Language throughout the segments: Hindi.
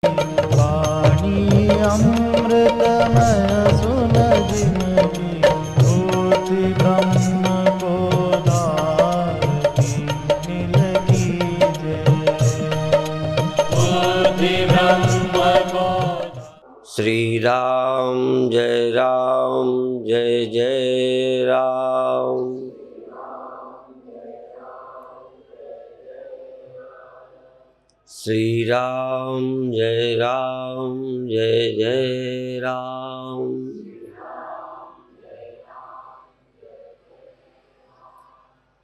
वाणी अमृतमय सुन जिनकी होती ब्रह्म को धारती मिल कीजे होती ब्रह्म को। श्री राम जय जय राम। श्री राम जय जय राम।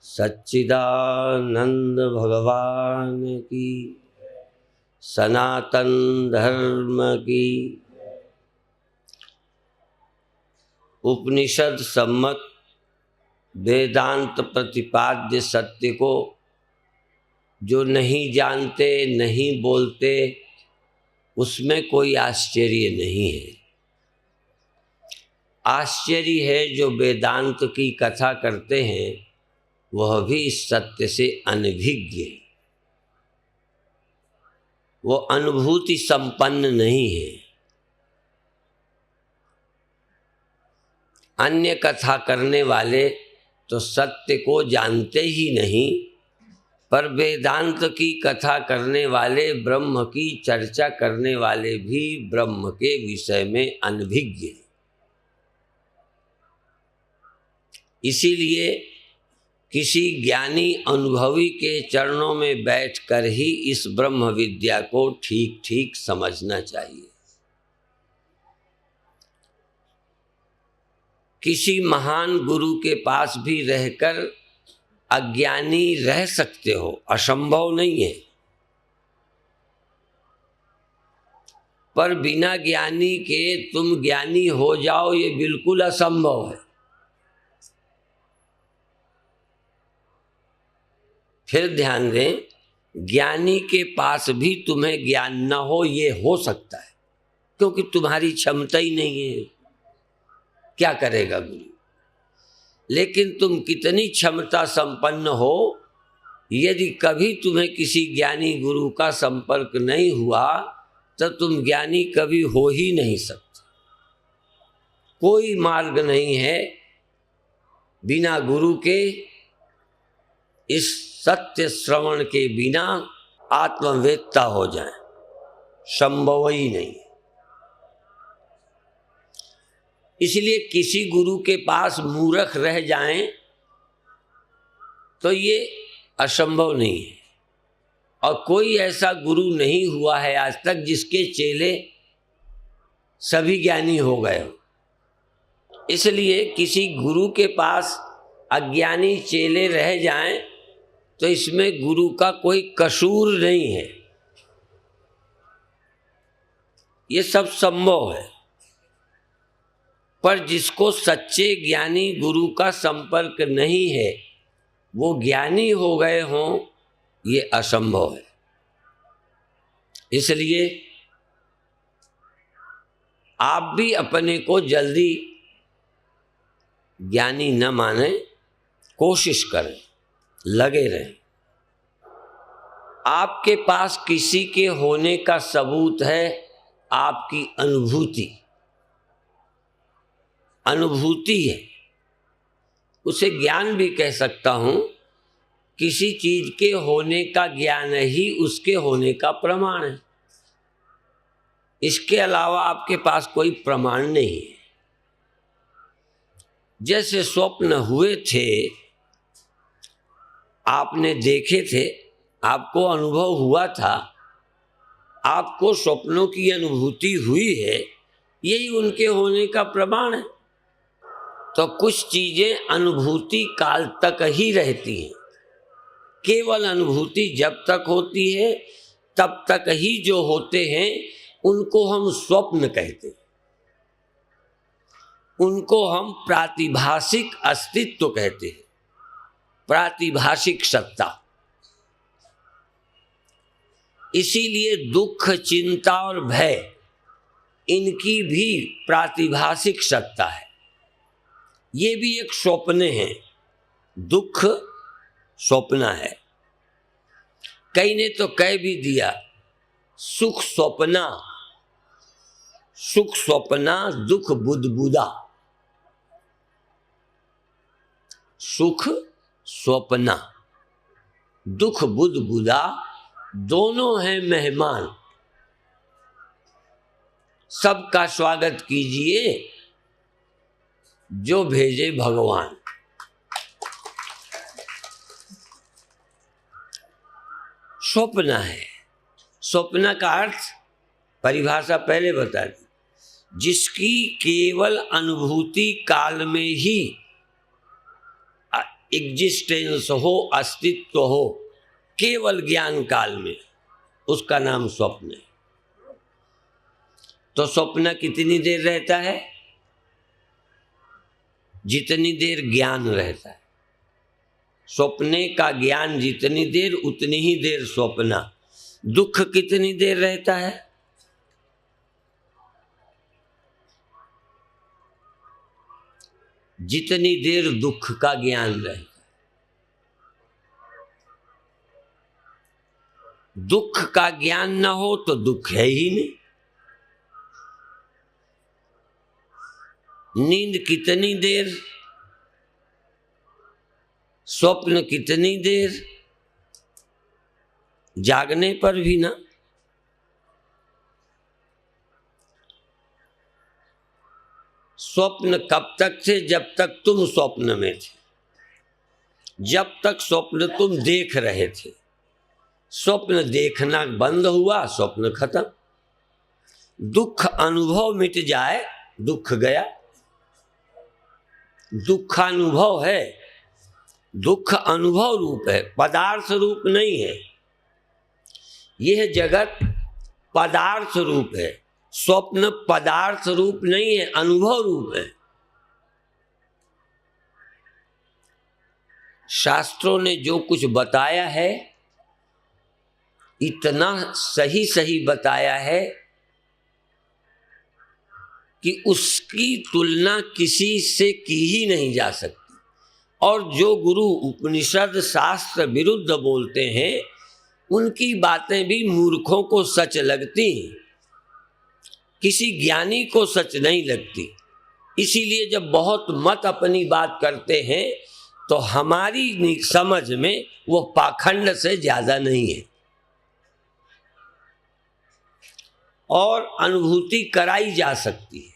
सच्चिदानंद भगवान की, सनातन धर्म की, उपनिषद सम्मत वेदांत प्रतिपाद्य सत्य को जो नहीं जानते नहीं बोलते उसमें कोई आश्चर्य नहीं है। आश्चर्य है जो वेदांत की कथा करते हैं वह भी इस सत्य से अनभिज्ञ है, वो अनुभूति संपन्न नहीं है। अन्य कथा करने वाले तो सत्य को जानते ही नहीं, पर वेदांत की कथा करने वाले, ब्रह्म की चर्चा करने वाले भी ब्रह्म के विषय में अनभिज्ञ हैं। इसीलिए किसी ज्ञानी अनुभवी के चरणों में बैठकर ही इस ब्रह्म विद्या को ठीक ठीक समझना चाहिए। किसी महान गुरु के पास भी रहकर अज्ञानी रह सकते हो, असंभव नहीं है, पर बिना ज्ञानी के तुम ज्ञानी हो जाओ ये बिल्कुल असंभव है। फिर ध्यान दें, ज्ञानी के पास भी तुम्हें ज्ञान न हो ये हो सकता है, क्योंकि तुम्हारी क्षमता ही नहीं है। क्या करेगा गुरु? लेकिन तुम कितनी क्षमता संपन्न हो, यदि कभी तुम्हें किसी ज्ञानी गुरु का संपर्क नहीं हुआ तो तुम ज्ञानी कभी हो ही नहीं सकते। कोई मार्ग नहीं है बिना गुरु के, इस सत्य श्रवण के बिना आत्मवेत्ता हो जाए, संभव ही नहीं। इसलिए किसी गुरु के पास मूर्ख रह जाएं तो ये असंभव नहीं है। और कोई ऐसा गुरु नहीं हुआ है आज तक जिसके चेले सभी ज्ञानी हो गए हो। इसलिए किसी गुरु के पास अज्ञानी चेले रह जाएं तो इसमें गुरु का कोई कसूर नहीं है, ये सब संभव है। पर जिसको सच्चे ज्ञानी गुरु का संपर्क नहीं है, वो ज्ञानी हो गए हों, ये असंभव है। इसलिए आप भी अपने को जल्दी ज्ञानी न माने, कोशिश करें, लगे रहें। आपके पास किसी के होने का सबूत है आपकी अनुभूति है, उसे ज्ञान भी कह सकता हूं। किसी चीज के होने का ज्ञान ही उसके होने का प्रमाण है, इसके अलावा आपके पास कोई प्रमाण नहीं है। जैसे स्वप्न हुए थे, आपने देखे थे, आपको अनुभव हुआ था, आपको स्वप्नों की अनुभूति हुई है, यही उनके होने का प्रमाण है। तो कुछ चीजें अनुभूति काल तक ही रहती हैं। केवल अनुभूति जब तक होती है तब तक ही जो होते हैं उनको हम स्वप्न कहते हैं, उनको हम प्रातिभाषिक अस्तित्व कहते हैं, प्रातिभाषिक सत्ता। इसीलिए दुख, चिंता और भय, इनकी भी प्रातिभाषिक सत्ता है। ये भी एक स्वप्न है। दुख स्वप्न है। कई ने तो कह भी दिया सुख स्वप्ना, सुख स्वप्ना, दुख बुदबुदा। सुख स्वप्ना, दुख बुदबुदा दोनों हैं मेहमान। सबका स्वागत कीजिए जो भेजे भगवान। स्वप्न है। स्वप्न का अर्थ परिभाषा पहले बता दी, जिसकी केवल अनुभूति काल में ही एग्जिस्टेंस हो, अस्तित्व हो, केवल ज्ञान काल में, उसका नाम स्वप्न है। तो स्वप्न कितनी देर रहता है? जितनी देर ज्ञान रहता है। स्वप्ने का ज्ञान जितनी देर, उतनी ही देर स्वप्न। दुख कितनी देर रहता है? जितनी देर दुख का ज्ञान रहता है। दुख का ज्ञान न हो तो दुख है ही नहीं। नींद कितनी देर, स्वप्न कितनी देर, जागने पर भी ना। स्वप्न कब तक थे? जब तक तुम स्वप्न में थे, जब तक स्वप्न तुम देख रहे थे। स्वप्न देखना बंद हुआ, स्वप्न खत्म। दुख अनुभव मिट जाए, दुख गया। दुखानुभव है, दुख अनुभव रूप है, पदार्थ रूप नहीं है। यह जगत पदार्थ रूप है, स्वप्न पदार्थ रूप नहीं है, अनुभव रूप है। शास्त्रों ने जो कुछ बताया है इतना सही सही बताया है कि उसकी तुलना किसी से की ही नहीं जा सकती। और जो गुरु उपनिषद शास्त्र विरुद्ध बोलते हैं उनकी बातें भी मूर्खों को सच लगती हैं, किसी ज्ञानी को सच नहीं लगती। इसीलिए जब बहुत मत अपनी बात करते हैं तो हमारी समझ में वो पाखंड से ज्यादा नहीं है। और अनुभूति कराई जा सकती है।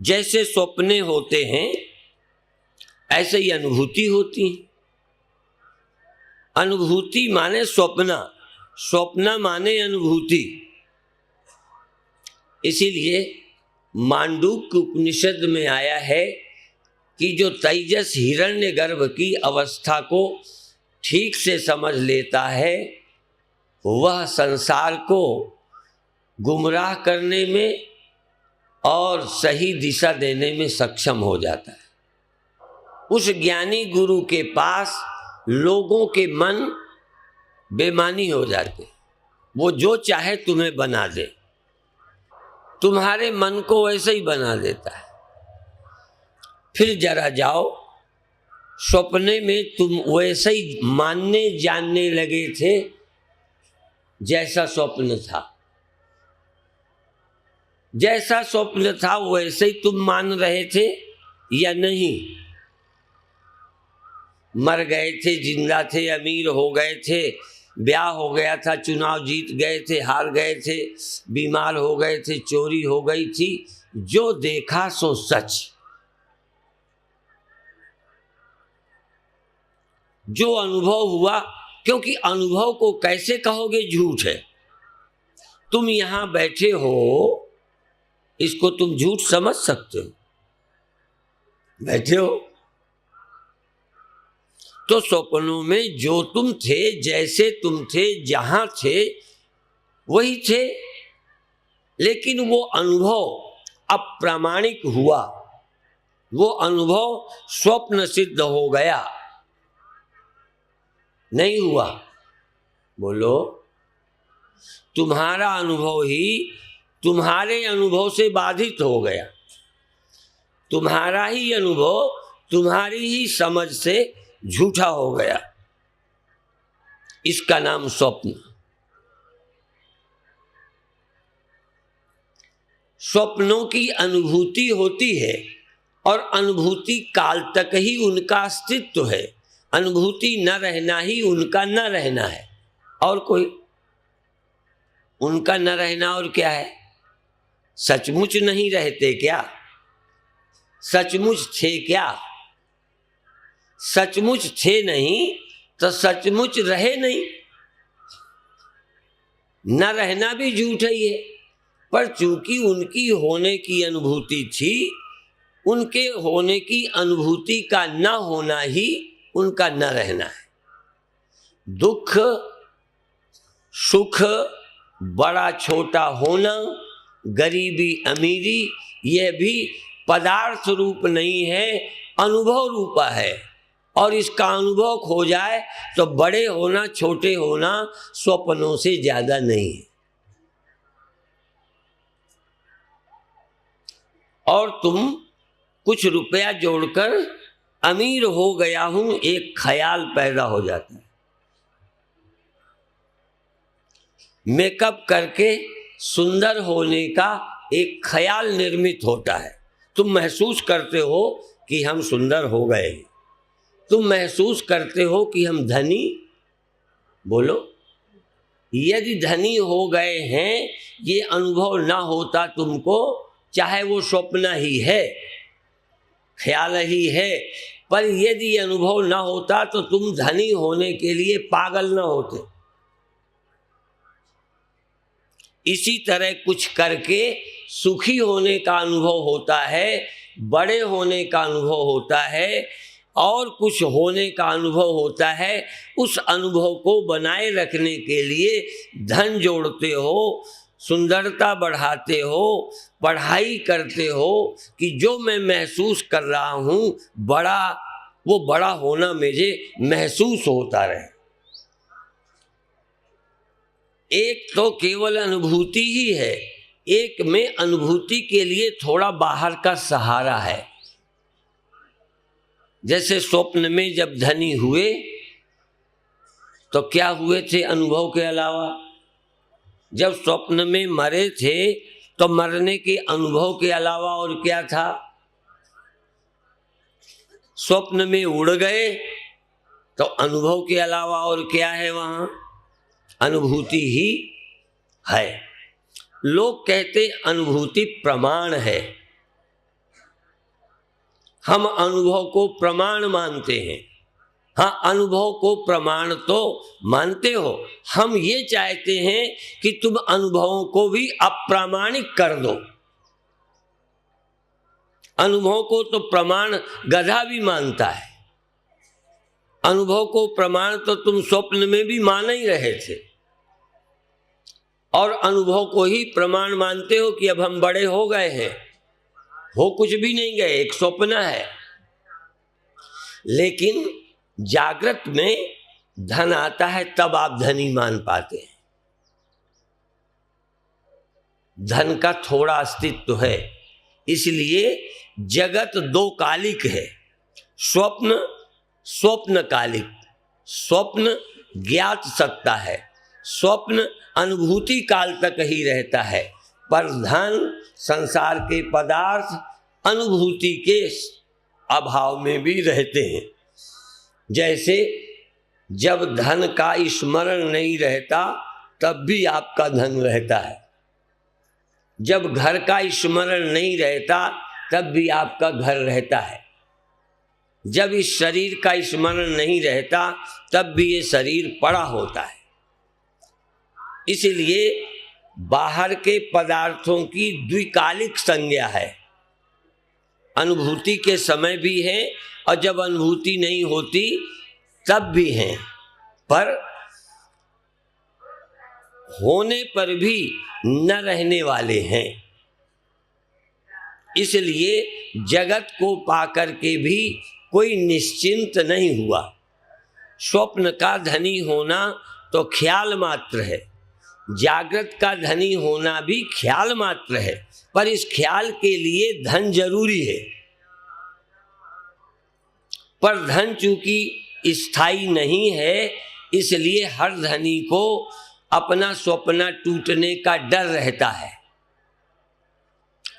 जैसे स्वप्ने होते हैं ऐसे ही अनुभूति होती है। अनुभूति माने स्वप्ना, स्वप्न माने अनुभूति। इसीलिए मांडूक्य उपनिषद में आया है कि जो तेजस हिरण्यगर्भ की अवस्था को ठीक से समझ लेता है वह संसार को गुमराह करने में और सही दिशा देने में सक्षम हो जाता है। उस ज्ञानी गुरु के पास लोगों के मन बेमानी हो जाते, वो जो चाहे तुम्हें बना दे, तुम्हारे मन को वैसे ही बना देता है। फिर जरा जाओ, सपने में तुम वैसे ही मानने जानने लगे थे जैसा स्वप्न था, जैसा स्वप्न था वैसे ही तुम मान रहे थे या नहीं? मर गए थे, जिंदा थे, अमीर हो गए थे, ब्याह हो गया था, चुनाव जीत गए थे, हार गए थे, बीमार हो गए थे, चोरी हो गई थी, जो देखा सो सच। जो अनुभव हुआ, क्योंकि अनुभव को कैसे कहोगे झूठ है। तुम यहां बैठे हो, इसको तुम झूठ समझ सकते हो? बैठे हो तो स्वप्नों में जो तुम थे, जैसे तुम थे, जहां थे वही थे, लेकिन वो अनुभव अप्रामाणिक हुआ, वो अनुभव स्वप्न सिद्ध हो गया। नहीं हुआ? बोलो। तुम्हारा अनुभव ही तुम्हारे अनुभव से बाधित हो गया, तुम्हारा ही अनुभव तुम्हारी ही समझ से झूठा हो गया। इसका नाम स्वप्न। स्वप्नों की अनुभूति होती है और अनुभूति काल तक ही उनका अस्तित्व है। अनुभूति न रहना ही उनका न रहना है, और कोई उनका न रहना और क्या है? सचमुच नहीं रहते क्या? सचमुच थे क्या? सचमुच थे नहीं तो सचमुच रहे नहीं। न रहना भी झूठ ही है, पर चूंकि उनकी होने की अनुभूति थी, उनके होने की अनुभूति का न होना ही उनका न रहना है। दुख सुख, बड़ा छोटा होना, गरीबी अमीरी, यह भी पदार्थ रूप नहीं है, अनुभव रूपा है। और इसका अनुभव खो जाए तो बड़े होना छोटे होना स्वप्नों से ज्यादा नहीं है। और तुम कुछ रुपया जोड़कर अमीर हो गया हूं, एक ख्याल पैदा हो जाता है। मेकअप करके सुंदर होने का एक ख्याल निर्मित होता है। तुम महसूस करते हो कि हम सुंदर हो गए, तुम महसूस करते हो कि हम धनी, बोलो, यदि धनी हो गए हैं, ये अनुभव ना होता तुमको, चाहे वो स्वप्न ही है, ख्याल ही है, पर यदि ये अनुभव ना होता तो तुम धनी होने के लिए पागल ना होते। इसी तरह कुछ करके सुखी होने का अनुभव होता है, बड़े होने का अनुभव होता है, और कुछ होने का अनुभव होता है। उस अनुभव को बनाए रखने के लिए धन जोड़ते हो, सुंदरता बढ़ाते हो, पढ़ाई करते हो कि जो मैं महसूस कर रहा हूँ बड़ा, वो बड़ा होना मुझे महसूस होता रहे। एक तो केवल अनुभूति ही है, एक में अनुभूति के लिए थोड़ा बाहर का सहारा है। जैसे स्वप्न में जब धनी हुए तो क्या हुए थे अनुभव के अलावा? जब स्वप्न में मरे थे तो मरने के अनुभव के अलावा और क्या था? स्वप्न में उड़ गए तो अनुभव के अलावा और क्या है? वहां अनुभूति ही है। लोग कहते अनुभूति प्रमाण है, हम अनुभव को प्रमाण मानते हैं। हाँ, अनुभव को प्रमाण तो मानते हो, हम ये चाहते हैं कि तुम अनुभवों को भी अप्रामाणिक कर दो। अनुभव को तो प्रमाण गधा भी मानता है, अनुभव को प्रमाण तो तुम स्वप्न में भी मान ही रहे थे, और अनुभव को ही प्रमाण मानते हो कि अब हम बड़े हो गए हैं। हो कुछ भी नहीं गए, एक स्वप्न है। लेकिन जागृत में धन आता है तब आप धनी मान पाते हैं। धन का थोड़ा अस्तित्व है, इसलिए जगत दो कालिक है। स्वप्न स्वप्न कालिक, स्वप्न ज्ञात सत्ता है, स्वप्न अनुभूति काल तक ही रहता है, पर धन संसार के पदार्थ अनुभूति के अभाव में भी रहते हैं। जैसे जब धन का स्मरण नहीं रहता तब भी आपका धन रहता है, जब घर का स्मरण नहीं रहता तब भी आपका घर रहता है, जब इस शरीर का स्मरण नहीं रहता तब भी ये शरीर पड़ा होता है। इसलिए बाहर के पदार्थों की द्विकालिक संज्ञा है, अनुभूति के समय भी है और जब अनुभूति नहीं होती तब भी है, पर होने पर भी न रहने वाले हैं। इसलिए जगत को पाकर के भी कोई निश्चिंत नहीं हुआ। स्वप्न का धनी होना तो ख्याल मात्र है, जागृत का धनी होना भी ख्याल मात्र है, पर इस ख्याल के लिए धन जरूरी है। पर धन चूंकि स्थायी नहीं है, इसलिए हर धनी को अपना स्वप्न टूटने का डर रहता है।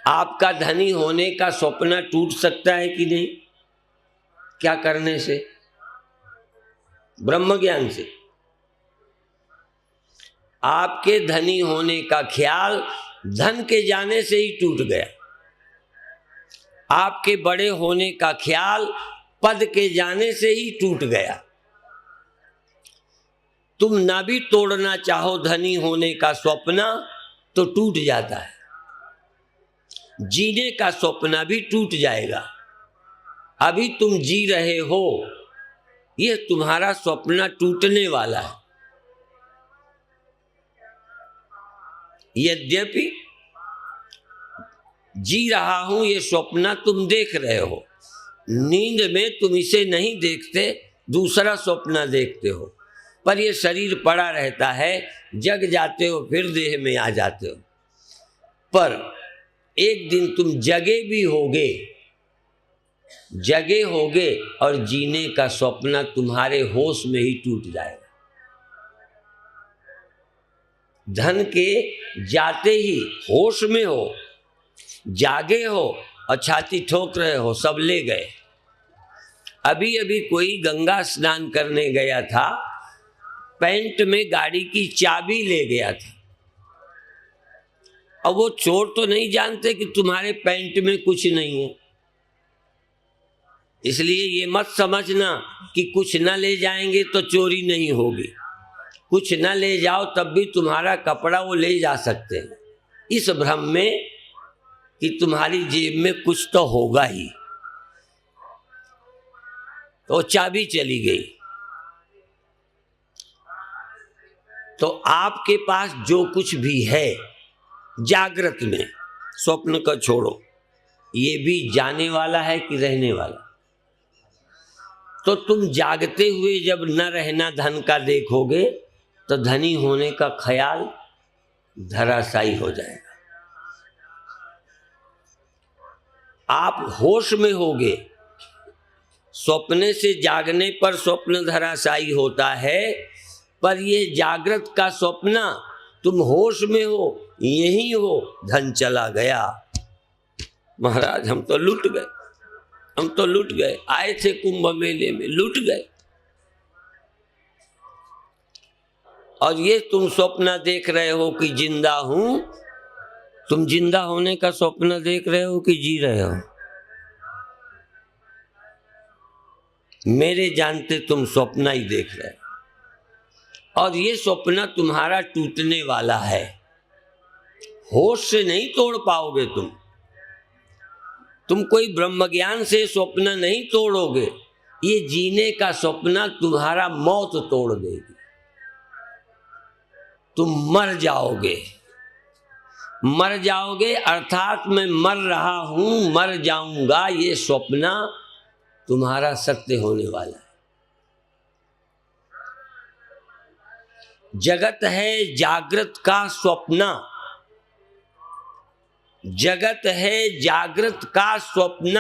आपका धनी होने का सपना टूट सकता है कि नहीं? क्या करने से? ब्रह्म ज्ञान से। आपके धनी होने का ख्याल धन के जाने से ही टूट गया। आपके बड़े होने का ख्याल पद के जाने से ही टूट गया। तुम ना भी तोड़ना चाहो धनी होने का स्वप्न तो टूट जाता है। जीने का स्वप्न भी टूट जाएगा। अभी तुम जी रहे हो, यह तुम्हारा स्वप्न टूटने वाला है। यद्यपि जी रहा हूं ये स्वप्न तुम देख रहे हो, नींद में तुम इसे नहीं देखते, दूसरा स्वप्न देखते हो, पर ये शरीर पड़ा रहता है, जग जाते हो फिर देह में आ जाते हो। पर एक दिन तुम जगे भी होगे, जगे होगे और जीने का स्वप्न तुम्हारे होश में ही टूट जाएगा। धन के जाते ही होश में हो, जागे हो और छाती ठोक रहे हो, सब ले गए। अभी अभी कोई गंगा स्नान करने गया था, पैंट में गाड़ी की चाबी ले गया था। अब वो चोर तो नहीं जानते कि तुम्हारे पैंट में कुछ नहीं है, इसलिए ये मत समझना कि कुछ न ले जाएंगे तो चोरी नहीं होगी। कुछ न ले जाओ तब भी तुम्हारा कपड़ा वो ले जा सकते हैं, इस भ्रम में कि तुम्हारी जेब में कुछ तो होगा ही। तो चाबी चली गई। तो आपके पास जो कुछ भी है जागृत में, स्वप्न का छोड़ो, ये भी जाने वाला है कि रहने वाला। तो तुम जागते हुए जब न रहना धन का देखोगे तो धनी होने का ख्याल धराशायी हो जाएगा। आप होश में होगे, स्वप्ने से जागने पर स्वप्न धराशायी होता है, पर ये जागृत का स्वप्न तुम होश में हो, यही हो, धन चला गया। महाराज हम तो लूट गए, हम तो लूट गए, आए थे कुंभ मेले में, लूट गए। और ये तुम स्वप्न देख रहे हो कि जिंदा हूं, तुम जिंदा होने का स्वप्न देख रहे हो कि जी रहे हो? मेरे जानते तुम स्वप्न ही देख रहे हो, और ये स्वप्न तुम्हारा टूटने वाला है। होश से नहीं तोड़ पाओगे तुम कोई ब्रह्म ज्ञान से स्वप्न नहीं तोड़ोगे। ये जीने का स्वप्न तुम्हारा मौत तोड़ देगी, तुम मर जाओगे। मर जाओगे अर्थात मैं मर रहा हूं, मर जाऊंगा, ये स्वप्न तुम्हारा सत्य होने वाला है। जगत है जागृत का स्वप्न, जगत है जागृत का स्वप्न,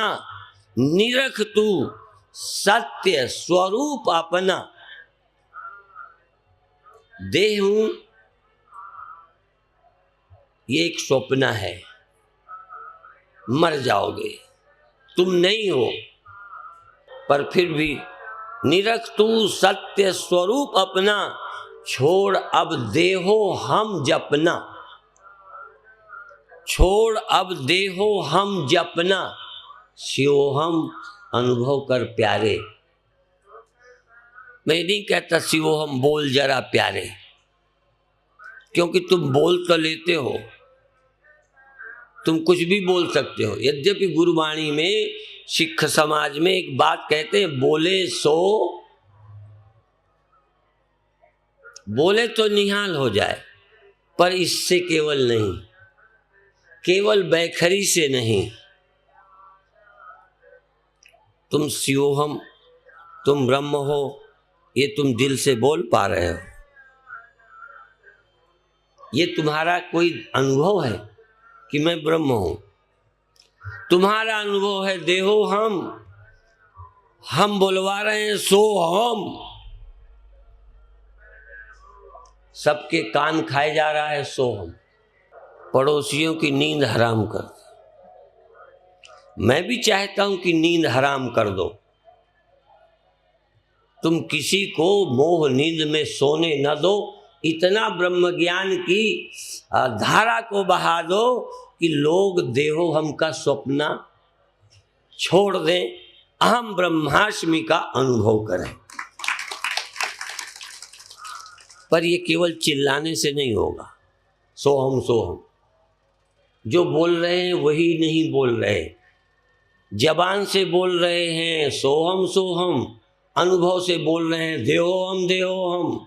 निरख तू सत्य स्वरूप अपना। देह हूं, ये एक स्वप्न है, मर जाओगे, तुम नहीं हो, पर फिर भी निरख तू सत्य स्वरूप अपना, छोड़ अब देहो हम जपना। छोड़ अब देहो हम जपना, शिवोहम अनुभव कर प्यारे। मैं नहीं कहता शिवोहम बोल जरा प्यारे, क्योंकि तुम बोल तो लेते हो, तुम कुछ भी बोल सकते हो। यद्यपि गुरुवाणी में सिख समाज में एक बात कहते हैं, बोले सो, बोले तो निहाल हो जाए, पर इससे केवल नहीं, केवल बैखरी से नहीं। तुम शिवोहम, तुम ब्रह्म हो, ये तुम दिल से बोल पा रहे हो। ये तुम्हारा कोई अनुभव है कि मैं ब्रह्म हूं? तुम्हारा अनुभव है देहो हम बोलवा रहे हैं सो हम। सबके कान खाए जा रहा है सो हम। पड़ोसियों की नींद हराम कर, मैं भी चाहता हूं कि नींद हराम कर दो। तुम किसी को मोह नींद में सोने न दो, इतना ब्रह्म ज्ञान की धारा को बहा दो कि लोग देहो हम का स्वप्न छोड़ दें, अहम ब्रह्मास्मि का अनुभव करें। पर ये केवल चिल्लाने से नहीं होगा। सोहम सोहम जो बोल रहे हैं वही नहीं बोल रहे, जबान से बोल रहे हैं सोहम सोहम, अनुभव से बोल रहे हैं देहोहम देहोहम।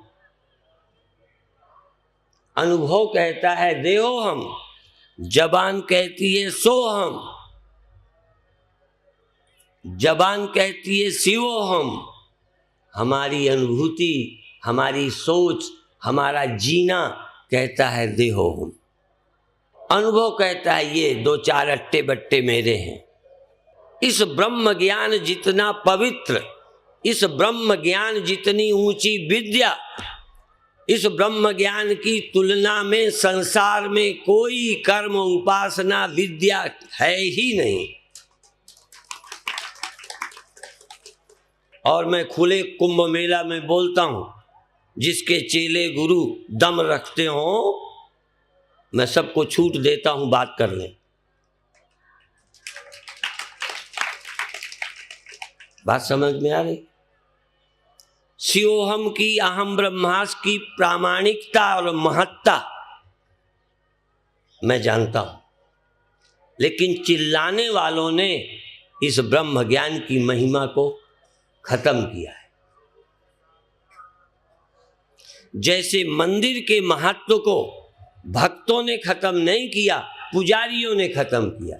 अनुभव कहता है देहोहम, जबान कहती है सोहम, जबान कहती है शिवोहम। हमारी अनुभूति, हमारी सोच, हमारा जीना कहता है देहोहम। अनुभव कहता है ये दो चार अट्टे बट्टे मेरे हैं। इस ब्रह्म ज्ञान जितना पवित्र, इस ब्रह्म ज्ञान जितनी ऊंची विद्या, इस ब्रह्म ज्ञान की तुलना में संसार में कोई कर्म उपासना विद्या है ही नहीं। और मैं खुले कुंभ मेला में बोलता हूं, जिसके चेले गुरु दम रखते हो, मैं सबको छूट देता हूं बात करने। बात समझ में आ रही? शिवोहम की, अहम ब्रह्मास की प्रामाणिकता और महत्ता मैं जानता हूं, लेकिन चिल्लाने वालों ने इस ब्रह्म ज्ञान की महिमा को खत्म किया है। जैसे मंदिर के महत्व को भक्तों ने खत्म नहीं किया, पुजारियों ने खत्म किया।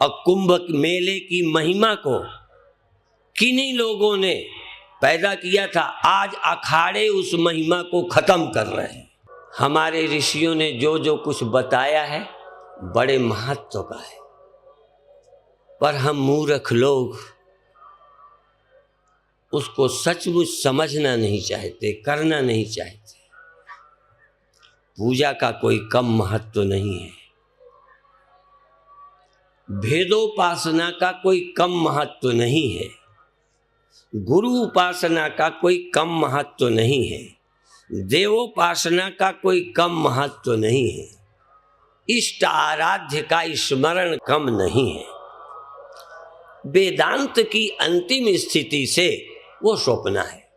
और कुंभ मेले की महिमा को किन्हीं लोगों ने पैदा किया था, आज अखाड़े उस महिमा को खत्म कर रहे हैं। हमारे ऋषियों ने जो जो कुछ बताया है बड़े महत्व का है, पर हम मूर्ख लोग उसको सचमुच समझना नहीं चाहते, करना नहीं चाहते। पूजा का कोई कम महत्व नहीं है, भेदोपासना का कोई कम महत्व नहीं है, गुरु उपासना का कोई कम महत्व नहीं है, देवोपासना का कोई कम महत्व नहीं है, इष्ट आराध्य का स्मरण कम नहीं है। वेदांत की अंतिम स्थिति से वो स्वप्न है।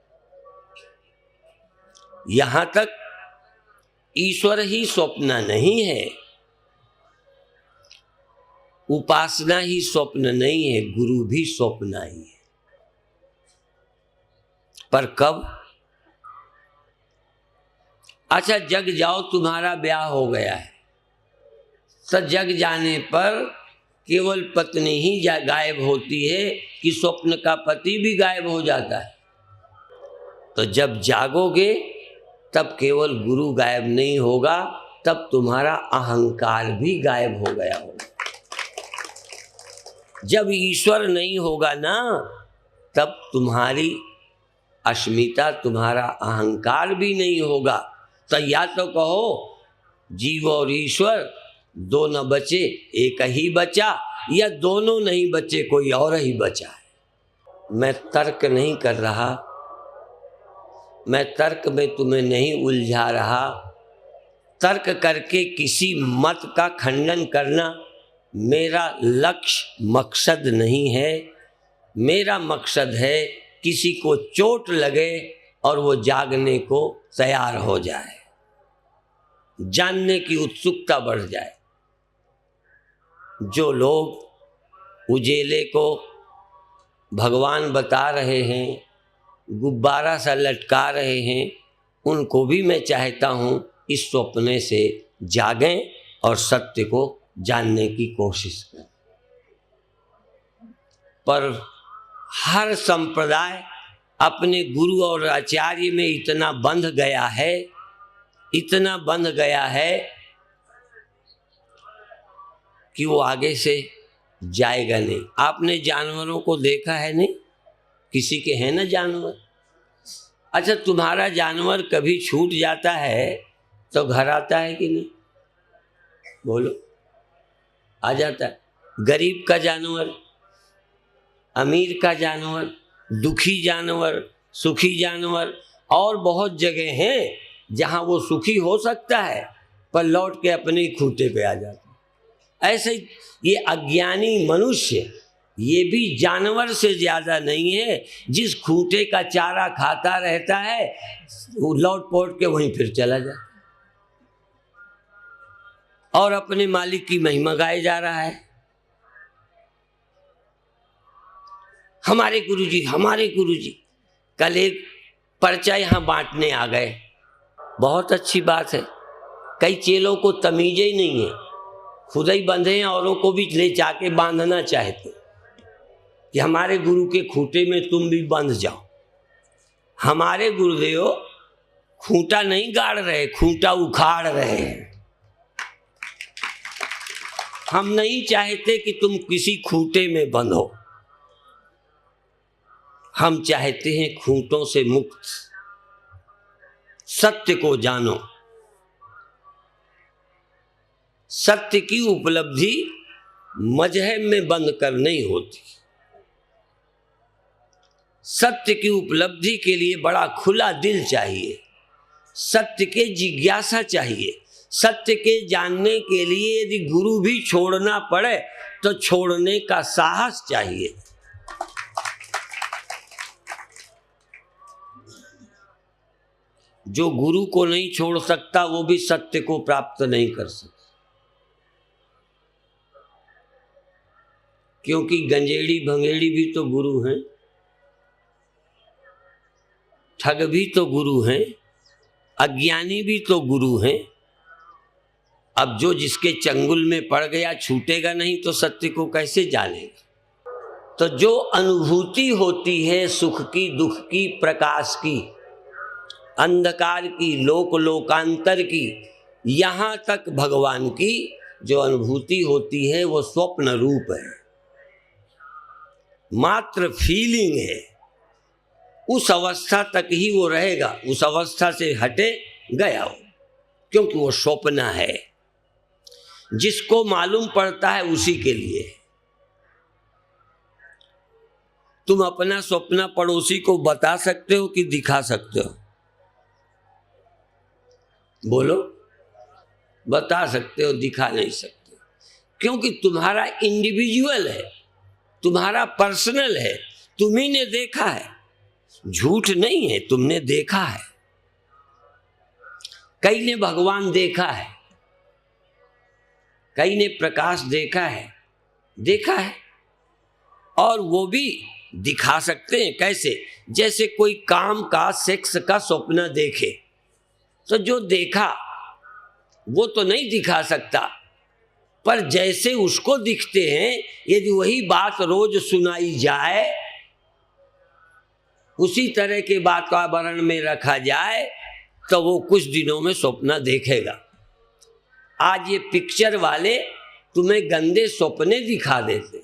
यहां तक ईश्वर ही स्वप्न नहीं है, उपासना ही स्वप्न नहीं है, गुरु भी स्वप्न ही है। पर कब? अच्छा जग जाओ, तुम्हारा ब्याह हो गया है, तो जग जाने पर केवल पत्नी ही गायब होती है कि स्वप्न का पति भी गायब हो जाता है? तो जब जागोगे तब केवल गुरु गायब नहीं होगा, तब तुम्हारा अहंकार भी गायब हो गया होगा। जब ईश्वर नहीं होगा ना, तब तुम्हारी अस्मिता, तुम्हारा अहंकार भी नहीं होगा। तो या तो कहो जीव और ईश्वर दो न बचे, एक ही बचा, या दोनों नहीं बचे, कोई और ही बचा है। मैं तर्क नहीं कर रहा, मैं तर्क में तुम्हें नहीं उलझा रहा। तर्क करके किसी मत का खंडन करना मेरा लक्ष्य मकसद नहीं है। मेरा मकसद है किसी को चोट लगे और वो जागने को तैयार हो जाए, जानने की उत्सुकता बढ़ जाए। जो लोग उजेले को भगवान बता रहे हैं, गुब्बारा सा लटका रहे हैं, उनको भी मैं चाहता हूँ इस स्वप्ने से जागें और सत्य को जानने की कोशिश करें। पर हर संप्रदाय अपने गुरु और आचार्य में इतना बंध गया है, इतना बंध गया है कि वो आगे से जाएगा नहीं। आपने जानवरों को देखा है नहीं? किसी के हैं ना जानवर? अच्छा तुम्हारा जानवर कभी छूट जाता है तो घर आता है कि नहीं? बोलो। आ जाता है। गरीब का जानवर, अमीर का जानवर, दुखी जानवर, सुखी जानवर, और बहुत जगह हैं जहाँ वो सुखी हो सकता है पर लौट के अपने ही खूंटे पे आ जाता है। ऐसे ही ये अज्ञानी मनुष्य ये भी जानवर से ज़्यादा नहीं है। जिस खूंटे का चारा खाता रहता है वो लौट पोट के वहीं फिर चला जाता है और अपने मालिक की महिमा गाए जा रहा है। हमारे गुरुजी कल एक पर्चा यहाँ बांटने आ गए। बहुत अच्छी बात है। कई चेलों को तमीज ही नहीं है, खुद ही बंधे हैं, औरों को भी ले जाके बांधना चाहते कि हमारे गुरु के खूंटे में तुम भी बंध जाओ। हमारे गुरुदेव खूंटा नहीं गाड़ रहे, खूंटा उखाड़ रहे हैं। हम नहीं चाहते कि तुम किसी खूंटे में बंधो, हम चाहते हैं खूंटों से मुक्त। सत्य को जानो। सत्य की उपलब्धि मजहब में बंद कर नहीं होती। सत्य की उपलब्धि के लिए बड़ा खुला दिल चाहिए, सत्य के जिज्ञासा चाहिए। सत्य के जानने के लिए यदि गुरु भी छोड़ना पड़े तो छोड़ने का साहस चाहिए। जो गुरु को नहीं छोड़ सकता वो भी सत्य को प्राप्त नहीं कर सकता, क्योंकि गंजेड़ी भंगेड़ी भी तो गुरु हैं, ठग भी तो गुरु हैं, अज्ञानी भी तो गुरु हैं। अब जो जिसके चंगुल में पड़ गया छूटेगा नहीं तो सत्य को कैसे जानेगा। तो जो अनुभूति होती है सुख की, दुख की, प्रकाश की, अंधकार की, लोक लोकांतर की, यहाँ तक भगवान की जो अनुभूति होती है वो स्वप्न रूप है, मात्र फीलिंग है। उस अवस्था तक ही वो रहेगा, उस अवस्था से हटे गया हो, क्योंकि वो स्वप्न है। जिसको मालूम पड़ता है उसी के लिए। तुम अपना स्वप्न पड़ोसी को बता सकते हो कि दिखा सकते हो? बोलो। बता सकते हो, दिखा नहीं सकते, क्योंकि तुम्हारा इंडिविजुअल है, तुम्हारा पर्सनल है, तुम्ही ने देखा है, झूठ नहीं है, तुमने देखा है। कई ने भगवान देखा है, कई ने प्रकाश देखा है, और वो भी दिखा सकते हैं। कैसे? जैसे कोई काम का, सेक्स का स्वप्न देखे तो जो देखा वो तो नहीं दिखा सकता, पर जैसे उसको दिखते हैं यदि वही बात रोज सुनाई जाए, उसी तरह के वातावरण में रखा जाए तो वो कुछ दिनों में स्वप्न देखेगा। आज ये पिक्चर वाले तुम्हें गंदे सपने दिखा देते,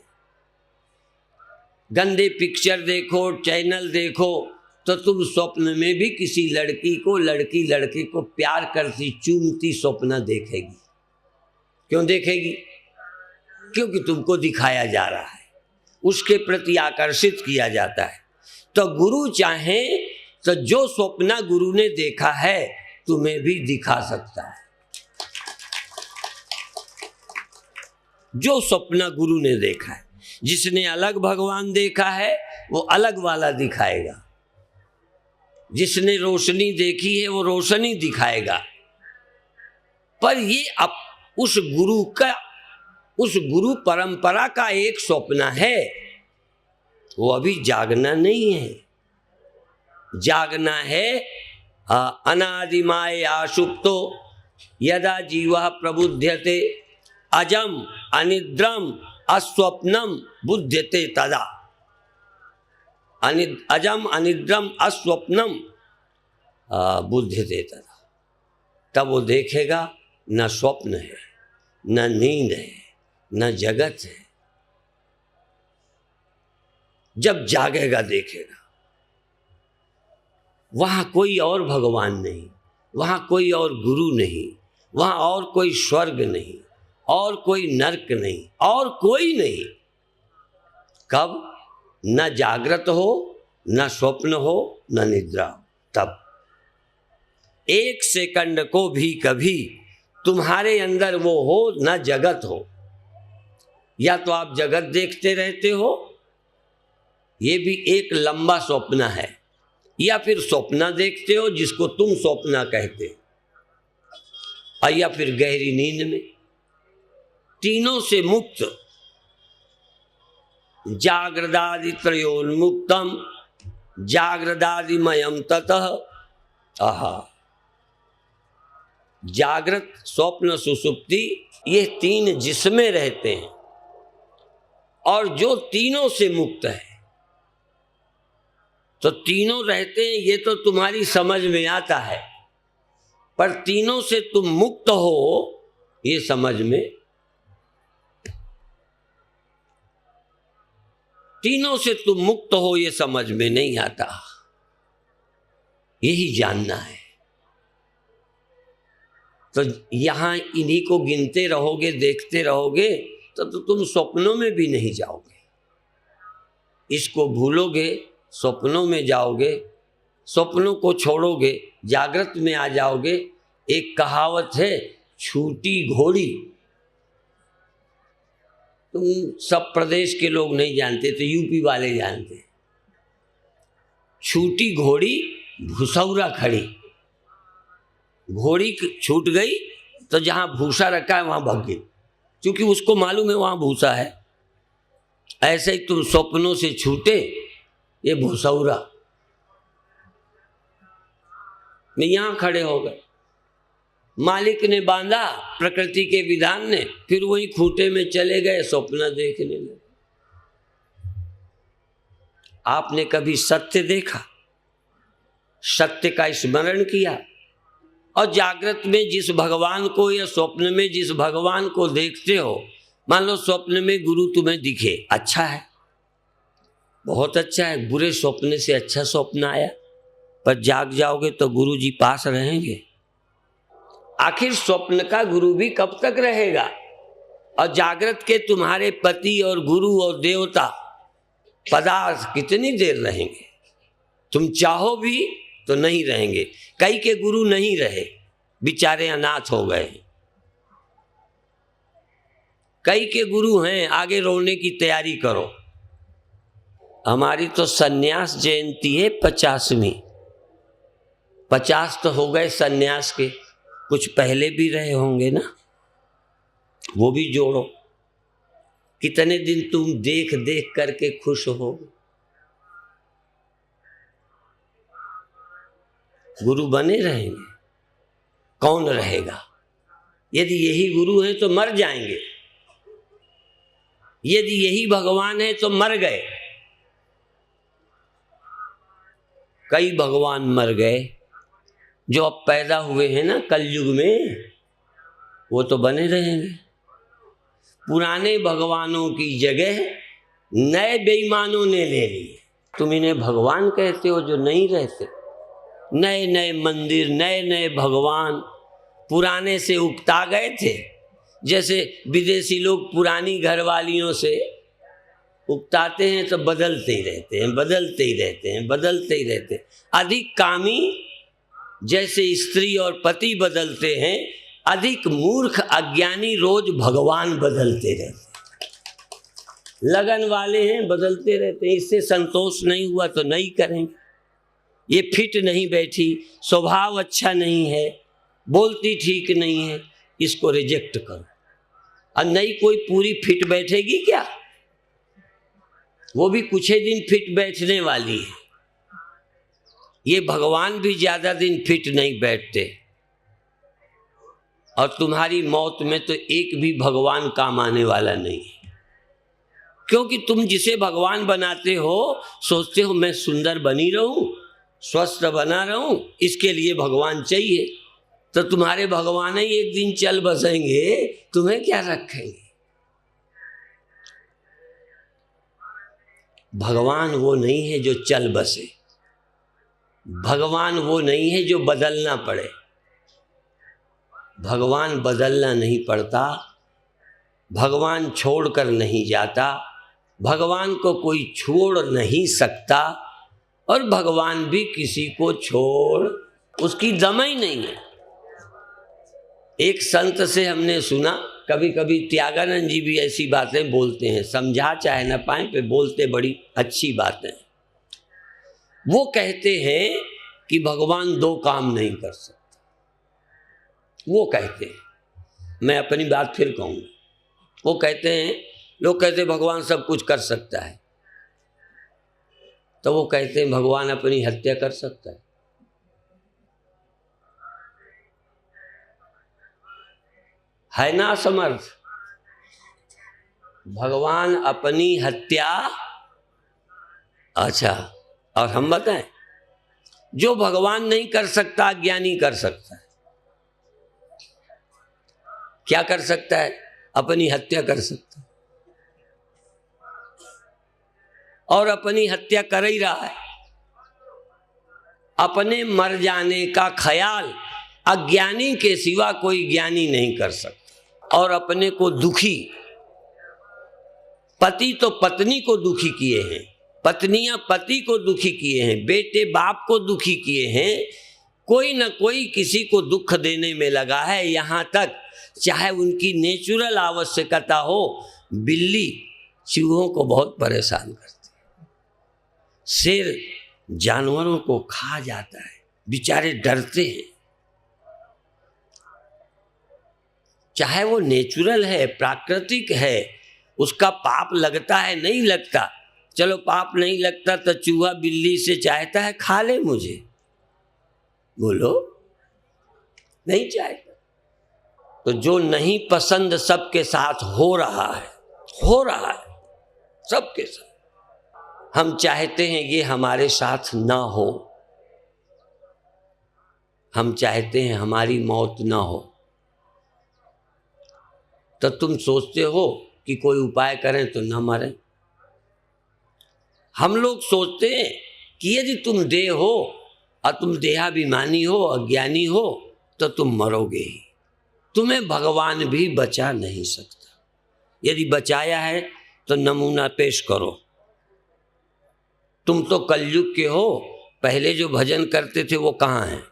गंदे पिक्चर देखो, चैनल देखो, तो तुम स्वप्न में भी किसी लड़की को, लड़की लड़के को प्यार करती, चूमती स्वप्न देखेगी। क्यों देखेगी? क्योंकि तुमको दिखाया जा रहा है, उसके प्रति आकर्षित किया जाता है। तो गुरु चाहे तो जो स्वप्न गुरु ने देखा है तुम्हें भी दिखा सकता है। जो स्वप्न गुरु ने देखा है, जिसने अलग भगवान देखा है वो अलग वाला दिखाएगा, जिसने रोशनी देखी है वो रोशनी दिखाएगा। पर ये अब उस गुरु परंपरा का एक स्वप्न है, वो अभी जागना नहीं है। जागना है अनादिमाय आशुप्तो यदा जीवा प्रबुध्यते अजम अनिद्रम अस्वप्नम बुध्यते तदा। अजम अनिद्रम अस्वप्नम बुध्यते तदा। तब वो देखेगा न स्वप्न है, न नींद है, न जगत है। जब जागेगा देखेगा वहां कोई और भगवान नहीं, वहां कोई और गुरु नहीं, वहां और कोई स्वर्ग नहीं, और कोई नरक नहीं, और कोई नहीं। कब? न जागृत हो, न स्वप्न हो, न निद्रा हो। तब 1 सेकंड को भी कभी तुम्हारे अंदर वो हो न जगत हो। या तो आप जगत देखते रहते हो, ये भी एक लंबा स्वप्न है, या फिर स्वप्न देखते हो जिसको तुम स्वप्न कहते हो, और या फिर गहरी नींद में। तीनों से मुक्त, जागृदादि त्रयोन्मुक्तम जागृदादिमयम ततः। आहा, जागृत, स्वप्न, सुषुप्ति, ये 3 जिसमें रहते हैं, और जो तीनों से मुक्त है। तो तीनों रहते हैं ये तो तुम्हारी समझ में आता है, पर तीनों से तुम मुक्त हो ये समझ में, तीनों से तुम मुक्त हो ये समझ में नहीं आता। यही जानना है। तो यहां इन्हीं को गिनते रहोगे, देखते रहोगे, तो तुम स्वप्नों में भी नहीं जाओगे। इसको भूलोगे, स्वप्नों में जाओगे, स्वप्नों को छोड़ोगे, जागृत में आ जाओगे। एक कहावत है, छूटी घोड़ी। तुम सब प्रदेश के लोग नहीं जानते, तो यूपी वाले जानते। छूटी घोड़ी भूसौरा खड़ी। घोड़ी छूट गई तो जहां भूसा रखा है वहां भाग गई, क्योंकि उसको मालूम है वहां भूसा है। ऐसे ही तुम स्वप्नों से छूटे, ये भूसौरा में यहां खड़े हो गए। मालिक ने बांधा प्रकृति के विधान ने, फिर वही खूंटे में चले गए, स्वप्न देखने लगे। आपने कभी सत्य देखा, सत्य का स्मरण किया, और जागृत में जिस भगवान को या स्वप्न में जिस भगवान को देखते हो, मान लो स्वप्न में गुरु तुम्हें दिखे, अच्छा है, बहुत अच्छा है, बुरे स्वप्न से अच्छा स्वप्न आया, पर जाग जाओगे तो गुरु जी पास रहेंगे। आखिर स्वप्न का गुरु भी कब तक रहेगा? और जागृत के तुम्हारे पति और गुरु और देवता पदार्थ कितनी देर रहेंगे? तुम चाहो भी तो नहीं रहेंगे। कई के गुरु नहीं रहे, बेचारे अनाथ हो गए। कई के गुरु हैं, आगे रोने की तैयारी करो। हमारी तो सन्यास जयंती है 50वीं। 50 तो हो गए सन्यास के, कुछ पहले भी रहे होंगे ना, वो भी जोड़ो। कितने दिन तुम देख देख करके खुश हो? गुरु बने रहेंगे? कौन रहेगा? यदि यही गुरु है तो मर जाएंगे, यदि यही भगवान है तो मर गए। कई भगवान मर गए, जो अब पैदा हुए हैं ना कलयुग में, वो तो बने रहेंगे। पुराने भगवानों की जगह नए बेईमानों ने ले ली। तुम इन्हें भगवान कहते हो जो नहीं रहते। नए नए मंदिर, नए नए भगवान पुराने से उकता गए थे। जैसे विदेशी लोग पुरानी घरवालियों से उकताते हैं तो बदलते ही रहते हैं, बदलते ही रहते हैं, बदलते ही रहते हैं। अधिक कामी जैसे स्त्री और पति बदलते हैं, अधिक मूर्ख अज्ञानी रोज भगवान बदलते रहते हैं। लगन वाले हैं, बदलते रहते हैं। इससे संतोष नहीं हुआ तो नहीं करेंगे। ये फिट नहीं बैठी, स्वभाव अच्छा नहीं है, बोलती ठीक नहीं है, इसको रिजेक्ट करो। और नहीं कोई पूरी फिट बैठेगी क्या? वो भी कुछ ही दिन फिट बैठने वाली है। ये भगवान भी ज्यादा दिन फिट नहीं बैठते। और तुम्हारी मौत में तो एक भी भगवान काम आने वाला नहीं है, क्योंकि तुम जिसे भगवान बनाते हो सोचते हो मैं सुंदर बनी रहूं, स्वस्थ बना रहूं, इसके लिए भगवान चाहिए। तो तुम्हारे भगवान ही एक दिन चल बसेंगे, तुम्हें क्या रखेंगे? भगवान वो नहीं है जो चल बसे, भगवान वो नहीं है जो बदलना पड़े। भगवान बदलना नहीं पड़ता, भगवान छोड़कर नहीं जाता, भगवान को कोई छोड़ नहीं सकता, और भगवान भी किसी को छोड़ उसकी दम ही नहीं है। एक संत से हमने सुना, कभी कभी त्यागानंद जी भी ऐसी बातें बोलते हैं, समझा चाहे न पाए पे बोलते बड़ी अच्छी बातें। वो कहते हैं कि भगवान दो काम नहीं कर सकता। वो कहते हैं, मैं अपनी बात फिर कहूँगा, वो कहते हैं, लोग कहते हैं भगवान सब कुछ कर सकता है, तो वो कहते हैं भगवान अपनी हत्या कर सकता है ना समर्थ? भगवान अपनी हत्या, अच्छा, और हम बताएं, जो भगवान नहीं कर सकता ज्ञानी कर सकता है। क्या कर सकता है? अपनी हत्या कर सकता है, और अपनी हत्या कर ही रहा है। अपने मर जाने का ख्याल अज्ञानी के सिवा कोई ज्ञानी नहीं कर सकता। और अपने को दुखी, पति तो पत्नी को दुखी किए हैं, पत्नियां पति को दुखी किए हैं, बेटे बाप को दुखी किए हैं, कोई न कोई किसी को दुख देने में लगा है। यहाँ तक चाहे उनकी नेचुरल आवश्यकता हो, बिल्ली चूहों को बहुत परेशान करती है, शेर जानवरों को खा जाता है, बेचारे डरते हैं। चाहे वो नेचुरल है, प्राकृतिक है, उसका पाप लगता है नहीं लगता, चलो पाप नहीं लगता तो चूहा बिल्ली से चाहता है खा ले मुझे, बोलो नहीं चाहता। तो जो नहीं पसंद सबके साथ हो रहा है सबके साथ। हम चाहते हैं ये हमारे साथ ना हो, हम चाहते हैं हमारी मौत ना हो। तो तुम सोचते हो कि कोई उपाय करें तो न मरें। हम लोग सोचते हैं कि यदि तुम देह हो और तुम देहाभिमानी हो, अज्ञानी हो, तो तुम मरोगे ही, तुम्हें भगवान भी बचा नहीं सकता। यदि बचाया है तो नमूना पेश करो। तुम तो कलयुग के हो, पहले जो भजन करते थे वो कहाँ हैं?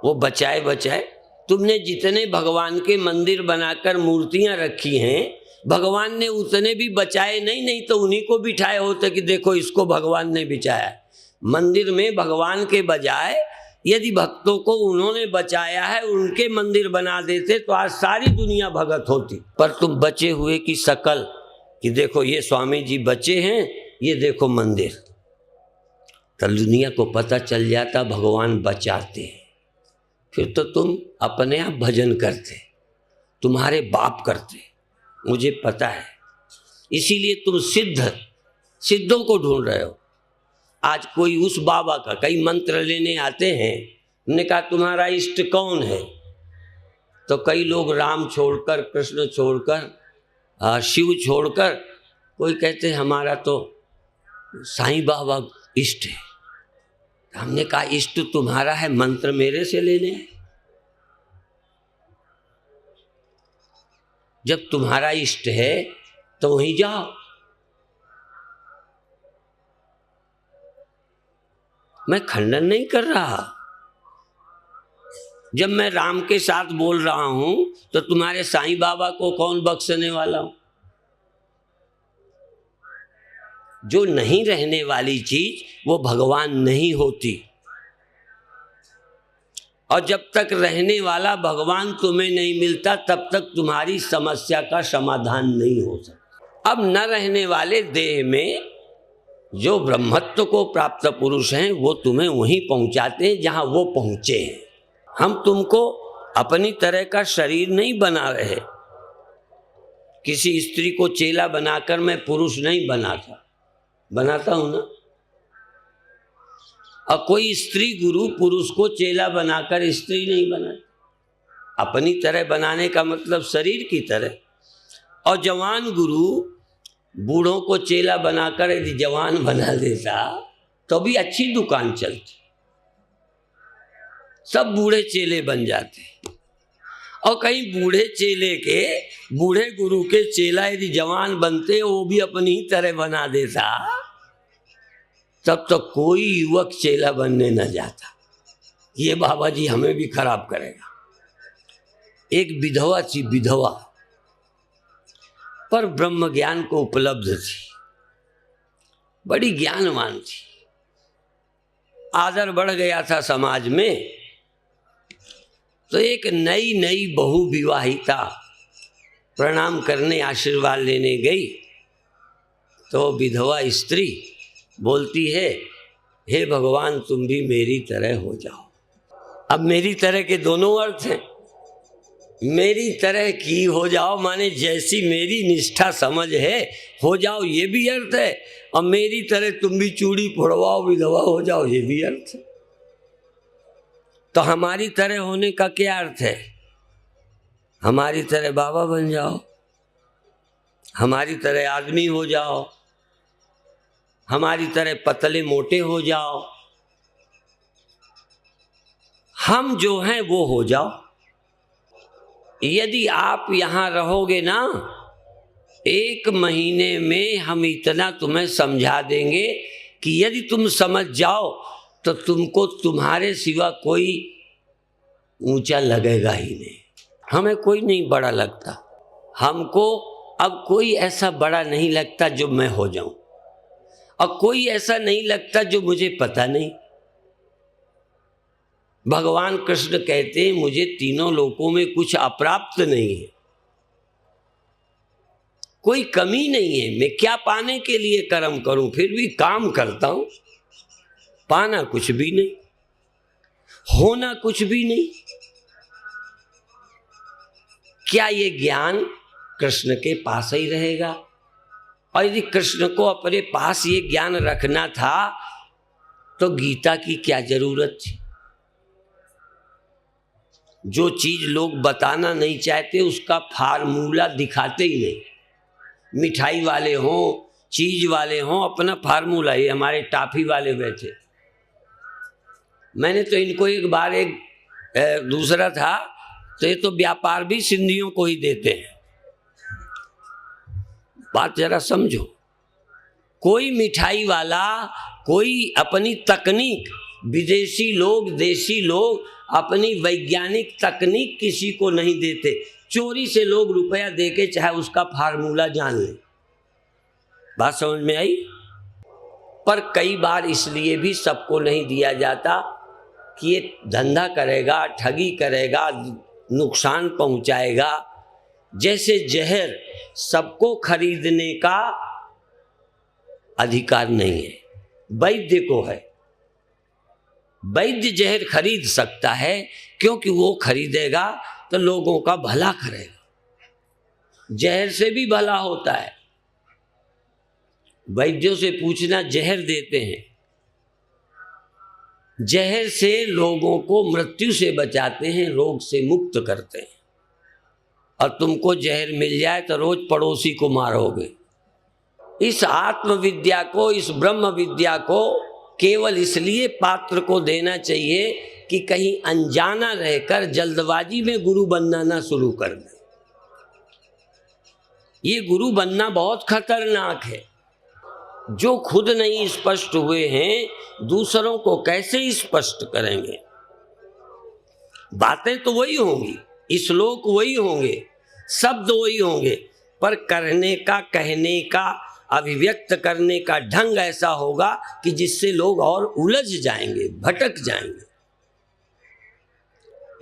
वो बचाए। तुमने जितने भगवान के मंदिर बनाकर मूर्तियां रखी हैं, भगवान ने उतने भी बचाए नहीं तो उन्हीं को बिठाए होते कि देखो इसको भगवान ने बचाया। मंदिर में भगवान के बजाय यदि भक्तों को उन्होंने बचाया है, उनके मंदिर बना देते तो आज सारी दुनिया भगत होती। पर तुम बचे हुए की शकल कि देखो ये स्वामी जी बचे हैं, ये देखो मंदिर, तो दुनिया को पता चल जाता भगवान बचाते हैं। फिर तो तुम अपने आप भजन करते, तुम्हारे बाप करते, मुझे पता है। इसीलिए तुम सिद्धों को ढूंढ रहे हो। आज कोई उस बाबा का, कई मंत्र लेने आते हैं, हमने कहा तुम्हारा इष्ट कौन है? तो कई लोग राम छोड़कर, कृष्ण छोड़कर, शिव छोड़कर, कोई कहते हमारा तो साईं बाबा इष्ट है। हमने कहा इष्ट तुम्हारा है, मंत्र मेरे से लेने हैं। जब तुम्हारा इष्ट है तो वहीं जाओ। मैं खंडन नहीं कर रहा। जब मैं राम के साथ बोल रहा हूं तो तुम्हारे साईं बाबा को कौन बख्शने वाला हूं? जो नहीं रहने वाली चीज वो भगवान नहीं होती, और जब तक रहने वाला भगवान तुम्हें नहीं मिलता तब तक तुम्हारी समस्या का समाधान नहीं हो सकता। अब न रहने वाले देह में जो ब्रह्मत्व को प्राप्त पुरुष हैं वो तुम्हें वहीं पहुंचाते हैं जहां वो पहुंचे हैं। हम तुमको अपनी तरह का शरीर नहीं बना रहे। किसी स्त्री को चेला बनाकर मैं पुरुष नहीं बनाता हूं ना। और कोई स्त्री गुरु पुरुष को चेला बनाकर स्त्री नहीं बनाती। अपनी तरह बनाने का मतलब शरीर की तरह। और जवान गुरु बूढ़ों को चेला बनाकर यदि जवान बना देता तो भी अच्छी दुकान चलती, सब बूढ़े चेले बन जाते। और कहीं बूढ़े चेले के, बूढ़े गुरु के चेला यदि जवान बनते वो भी अपनी ही तरह बना देता, तब तो कोई युवक चेला बनने न जाता। ये बाबा जी हमें भी खराब करेगा। एक विधवा थी, विधवा पर ब्रह्म ज्ञान को उपलब्ध थी, बड़ी ज्ञानवान थी। आदर बढ़ गया था समाज में, तो एक नई नई बहु विवाहिता प्रणाम करने, आशीर्वाद लेने गई, तो विधवा स्त्री बोलती है, हे भगवान तुम भी मेरी तरह हो जाओ। अब मेरी तरह के दोनों अर्थ हैं। मेरी तरह की हो जाओ माने जैसी मेरी निष्ठा समझ है हो जाओ, ये भी अर्थ है, और मेरी तरह तुम भी चूड़ी फोड़वाओ विधवा हो जाओ, ये भी अर्थ है। तो हमारी तरह होने का क्या अर्थ है? हमारी तरह बाबा बन जाओ, हमारी तरह आदमी हो जाओ, हमारी तरह पतले मोटे हो जाओ, हम जो हैं वो हो जाओ। यदि आप यहां रहोगे ना, 1 महीने में हम इतना तुम्हें समझा देंगे कि यदि तुम समझ जाओ तो तुमको तुम्हारे सिवा कोई ऊंचा लगेगा ही नहीं। हमें कोई नहीं बड़ा लगता, हमको अब कोई ऐसा बड़ा नहीं लगता जो मैं हो जाऊं, और कोई ऐसा नहीं लगता जो मुझे पता नहीं। भगवान कृष्ण कहते हैं मुझे तीनों लोकों में कुछ अप्राप्त नहीं है, कोई कमी नहीं है। मैं क्या पाने के लिए कर्म करूं, फिर भी काम करता हूं। पाना कुछ भी नहीं, होना कुछ भी नहीं। क्या ये ज्ञान कृष्ण के पास ही रहेगा? और यदि कृष्ण को अपने पास ये ज्ञान रखना था तो गीता की क्या जरूरत थी? जो चीज लोग बताना नहीं चाहते उसका फार्मूला दिखाते ही नहीं। मिठाई वाले हों, चीज वाले हों, अपना फार्मूला। ये हमारे टाफी वाले बैठे, मैंने तो इनको एक बार दूसरा था, तो ये तो व्यापार भी सिंधियों को ही देते हैं। बात जरा समझो। कोई मिठाई वाला, कोई अपनी तकनीक, विदेशी लोग, देशी लोग अपनी वैज्ञानिक तकनीक किसी को नहीं देते। चोरी से लोग रुपया देके चाहे उसका फार्मूला जान ले। बात समझ में आई? पर कई बार इसलिए भी सबको नहीं दिया जाता कि ये धंधा करेगा, ठगी करेगा, नुकसान पहुंचाएगा। जैसे जहर सबको खरीदने का अधिकार नहीं है, वैद्य को है। वैद्य जहर खरीद सकता है क्योंकि वो खरीदेगा तो लोगों का भला करेगा। जहर से भी भला होता है। वैद्यों से पूछना, जहर देते हैं, जहर से लोगों को मृत्यु से बचाते हैं, रोग से मुक्त करते हैं। और तुमको जहर मिल जाए तो रोज पड़ोसी को मारोगे। इस आत्मविद्या को, इस ब्रह्म विद्या को केवल इसलिए पात्र को देना चाहिए कि कहीं अनजाना रहकर जल्दबाजी में गुरु बनना ना शुरू कर दे। ये गुरु बनना बहुत खतरनाक है। जो खुद नहीं स्पष्ट हुए हैं, दूसरों को कैसे स्पष्ट करेंगे? बातें तो वही होंगी, श्लोक वही होंगे, शब्द वही होंगे, पर करने का, कहने का, अभिव्यक्त करने का ढंग ऐसा होगा कि जिससे लोग और उलझ जाएंगे, भटक जाएंगे।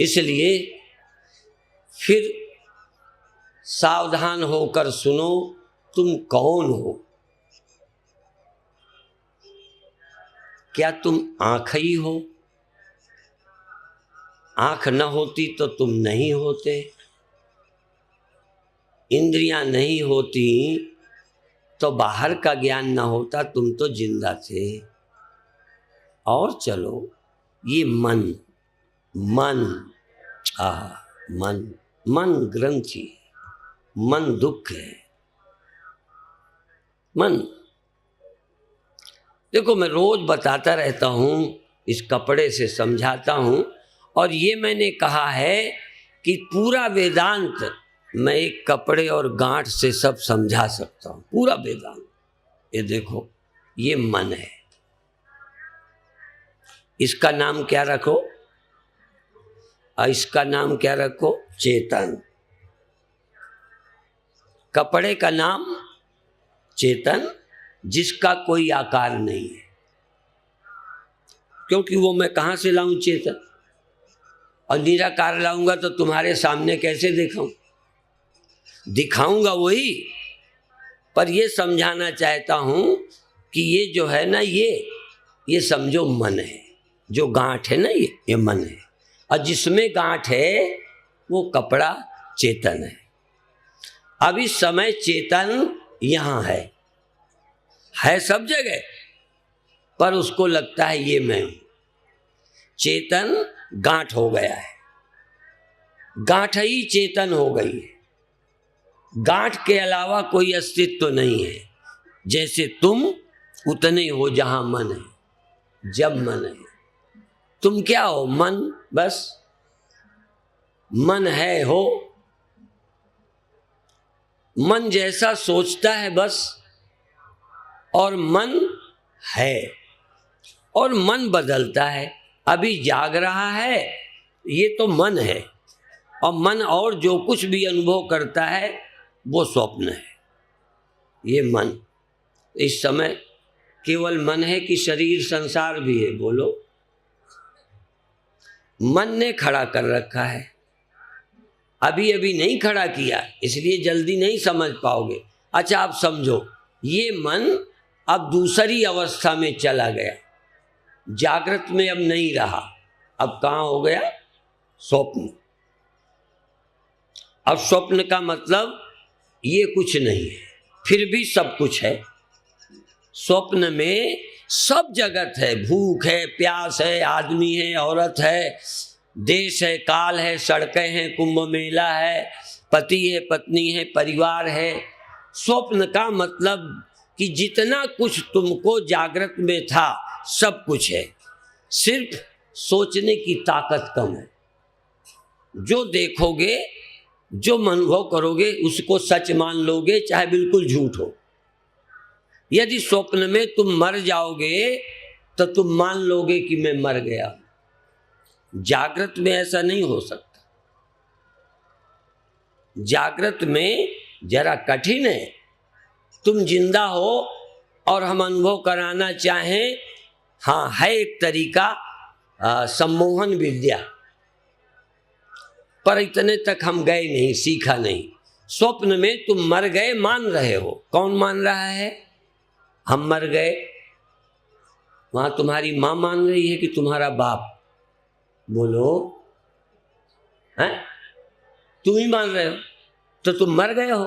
इसलिए फिर सावधान होकर सुनो, तुम कौन हो? क्या तुम आँख ही हो? आँख न होती तो तुम नहीं होते, इंद्रियां नहीं होती तो बाहर का ज्ञान न होता, तुम तो जिंदा थे। और चलो, ये मन, मन, मन, मन ग्रंथि, मन दुख है। मन, देखो मैं रोज बताता रहता हूँ, इस कपड़े से समझाता हूँ, और ये मैंने कहा है कि पूरा वेदांत मैं एक कपड़े और गांठ से सब समझा सकता हूं, पूरा वेदांत। ये देखो, ये मन है, इसका नाम क्या रखो, और इसका नाम क्या रखो, चेतन। कपड़े का नाम चेतन, जिसका कोई आकार नहीं है, क्योंकि वो मैं कहां से लाऊं चेतन, और निराकार लाऊंगा तो तुम्हारे सामने कैसे दिखाऊंगा वही। पर ये समझाना चाहता हूं कि ये जो है ना, ये समझो मन है, जो गांठ है ना, ये मन है, और जिसमें गांठ है वो कपड़ा चेतन है। अब इस समय चेतन यहां है सब जगह, पर उसको लगता है ये मैं हूं। चेतन गांठ हो गया है, गांठ ही चेतन हो गई है, गांठ के अलावा कोई अस्तित्व तो नहीं है। जैसे तुम उतने हो जहां मन है, जब मन है। तुम क्या हो, मन, बस मन है, हो मन जैसा सोचता है बस, और मन है, और मन बदलता है। अभी जाग रहा है ये तो मन है, और मन और जो कुछ भी अनुभव करता है वो स्वप्न है। ये मन इस समय केवल मन है कि शरीर संसार भी है, बोलो। मन ने खड़ा कर रखा है, अभी अभी नहीं खड़ा किया, इसलिए जल्दी नहीं समझ पाओगे। अच्छा, आप समझो, ये मन अब दूसरी अवस्था में चला गया, जागृत में अब नहीं रहा, अब कहां हो गया, स्वप्न। अब स्वप्न का मतलब ये कुछ नहीं है, फिर भी सब कुछ है। स्वप्न में सब जगत है, भूख है, प्यास है, आदमी है, औरत है, देश है, काल है, सड़कें हैं, कुंभ मेला है, पति है, पत्नी है, परिवार है। स्वप्न का मतलब कि जितना कुछ तुमको जागृत में था सब कुछ है, सिर्फ सोचने की ताकत कम है। जो देखोगे, जो अनुभव करोगे, उसको सच मान लोगे, चाहे बिल्कुल झूठ हो। यदि स्वप्न में तुम मर जाओगे तो तुम मान लोगे कि मैं मर गया। जागृत में ऐसा नहीं हो सकता। जागृत में जरा कठिन है। तुम जिंदा हो और हम अनुभव कराना चाहें, हाँ, है एक तरीका, सम्मोहन विद्या, पर इतने तक हम गए नहीं, सीखा नहीं। स्वप्न में तुम मर गए मान रहे हो। कौन मान रहा है, हम मर गए। वहां तुम्हारी मां मान रही है कि तुम्हारा बाप, बोलो, हैं? तुम ही मान रहे हो, तो तुम मर गए हो।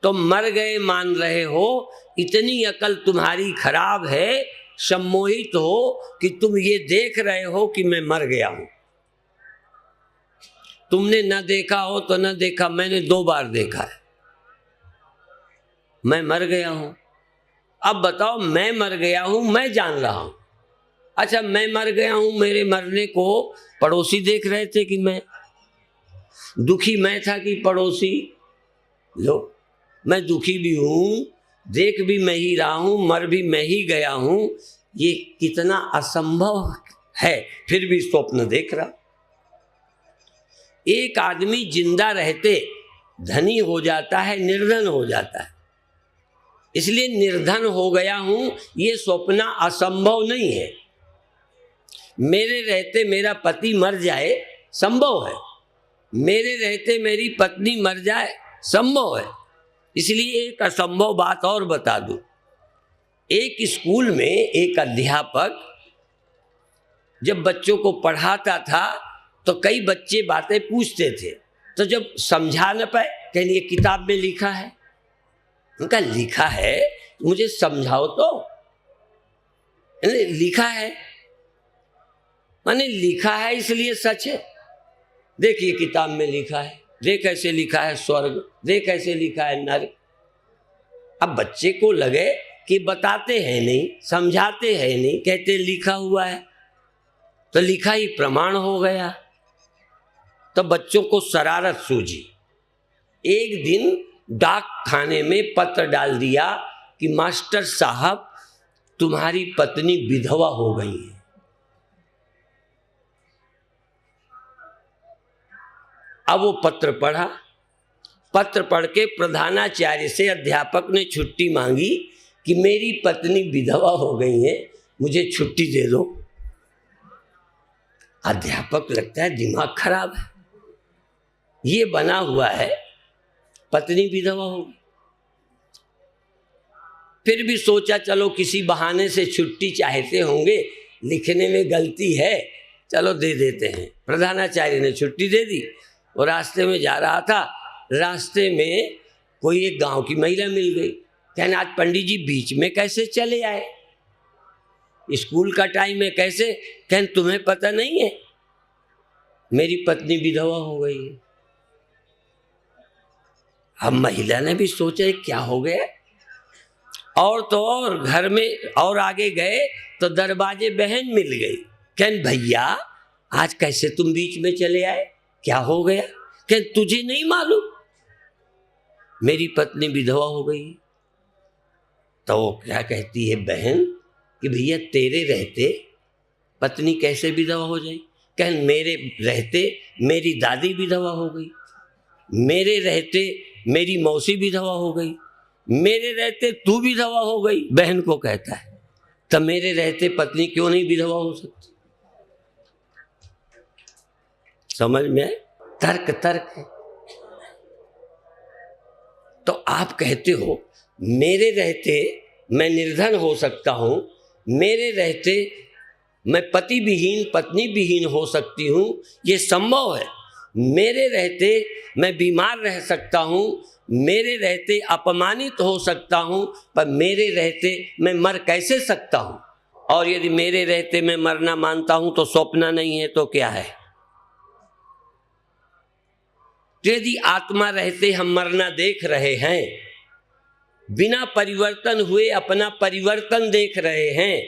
तुम मर गए मान रहे हो, इतनी अकल तुम्हारी खराब है, सम्मोहित हो कि तुम ये देख रहे हो कि मैं मर गया हूं। तुमने न देखा हो तो न देखा, मैंने 2 बार देखा है, मैं मर गया हूं। अब बताओ, मैं मर गया हूं, मैं जान रहा हूं। अच्छा, मैं मर गया हूं, मेरे मरने को पड़ोसी देख रहे थे कि मैं दुखी, मैं था कि पड़ोसी? लो, मैं दुखी भी हूं, देख भी मैं ही रहा हूं, मर भी मैं ही गया हूं। ये कितना असंभव है, फिर भी स्वप्न देख रहा। एक आदमी जिंदा रहते धनी हो जाता है, निर्धन हो जाता है। इसलिए निर्धन हो गया हूं, ये स्वप्न असंभव नहीं है। मेरे रहते मेरा पति मर जाए, संभव है। मेरे रहते मेरी पत्नी मर जाए, संभव है। इसलिए एक असंभव बात और बता दूं। एक स्कूल में एक अध्यापक जब बच्चों को पढ़ाता था तो कई बच्चे बातें पूछते थे, तो जब समझा न पाए, कहने ये किताब में लिखा है। उनका लिखा है, मुझे समझाओ तो। लिखा है माने लिखा है इसलिए सच है। देखिए किताब में लिखा है, देख कैसे लिखा है स्वर्ग, देख कैसे लिखा है नरक। अब बच्चे को लगे कि बताते हैं नहीं, समझाते हैं नहीं, कहते लिखा हुआ है, तो लिखा ही प्रमाण हो गया। तो बच्चों को शरारत सूझी। एक दिन डाक खाने में पत्र डाल दिया कि मास्टर साहब तुम्हारी पत्नी विधवा हो गई है। अब वो पत्र पढ़ा। पत्र पढ़ के प्रधानाचार्य से अध्यापक ने छुट्टी मांगी कि मेरी पत्नी विधवा हो गई है, मुझे छुट्टी दे दो। अध्यापक लगता है दिमाग खराब है, ये बना हुआ है पत्नी विधवा हो गई। फिर भी सोचा चलो किसी बहाने से छुट्टी चाहते होंगे, लिखने में गलती है, चलो दे देते हैं। प्रधानाचार्य ने छुट्टी दे दी। और रास्ते में जा रहा था, रास्ते में कोई एक गांव की महिला मिल गई। कहने आज पंडित जी बीच में कैसे चले आए, स्कूल का टाइम है कैसे? कहने तुम्हें पता नहीं है मेरी पत्नी विधवा हो गई है। अब महिला ने भी सोचा क्या हो गया। और तो और घर में और आगे गए तो दरवाजे बहन मिल गई। कहन भैया आज कैसे तुम बीच में चले आए, क्या हो गया? कहन तुझे नहीं मालूम मेरी पत्नी विधवा हो गई। तो वो क्या कहती है बहन कि भैया तेरे रहते पत्नी कैसे विधवा हो जाए? कहन मेरे रहते मेरी दादी विधवा हो गई, मेरे रहते मेरी मौसी विधवा हो गई, मेरे रहते तू विधवा हो गई। बहन को कहता है तब मेरे रहते पत्नी क्यों नहीं विधवा हो सकती? समझ में आए? तर्क तर्क है। तो आप कहते हो मेरे रहते मैं निर्धन हो सकता हूं, मेरे रहते मैं पति विहीन पत्नी विहीन हो सकती हूं, ये संभव है। मेरे रहते मैं बीमार रह सकता हूं, मेरे रहते अपमानित हो सकता हूं, पर मेरे रहते मैं मर कैसे सकता हूं? और यदि मेरे रहते मैं मरना मानता हूं तो स्वप्न नहीं है तो क्या है? यदि आत्मा रहते हम मरना देख रहे हैं, बिना परिवर्तन हुए अपना परिवर्तन देख रहे हैं,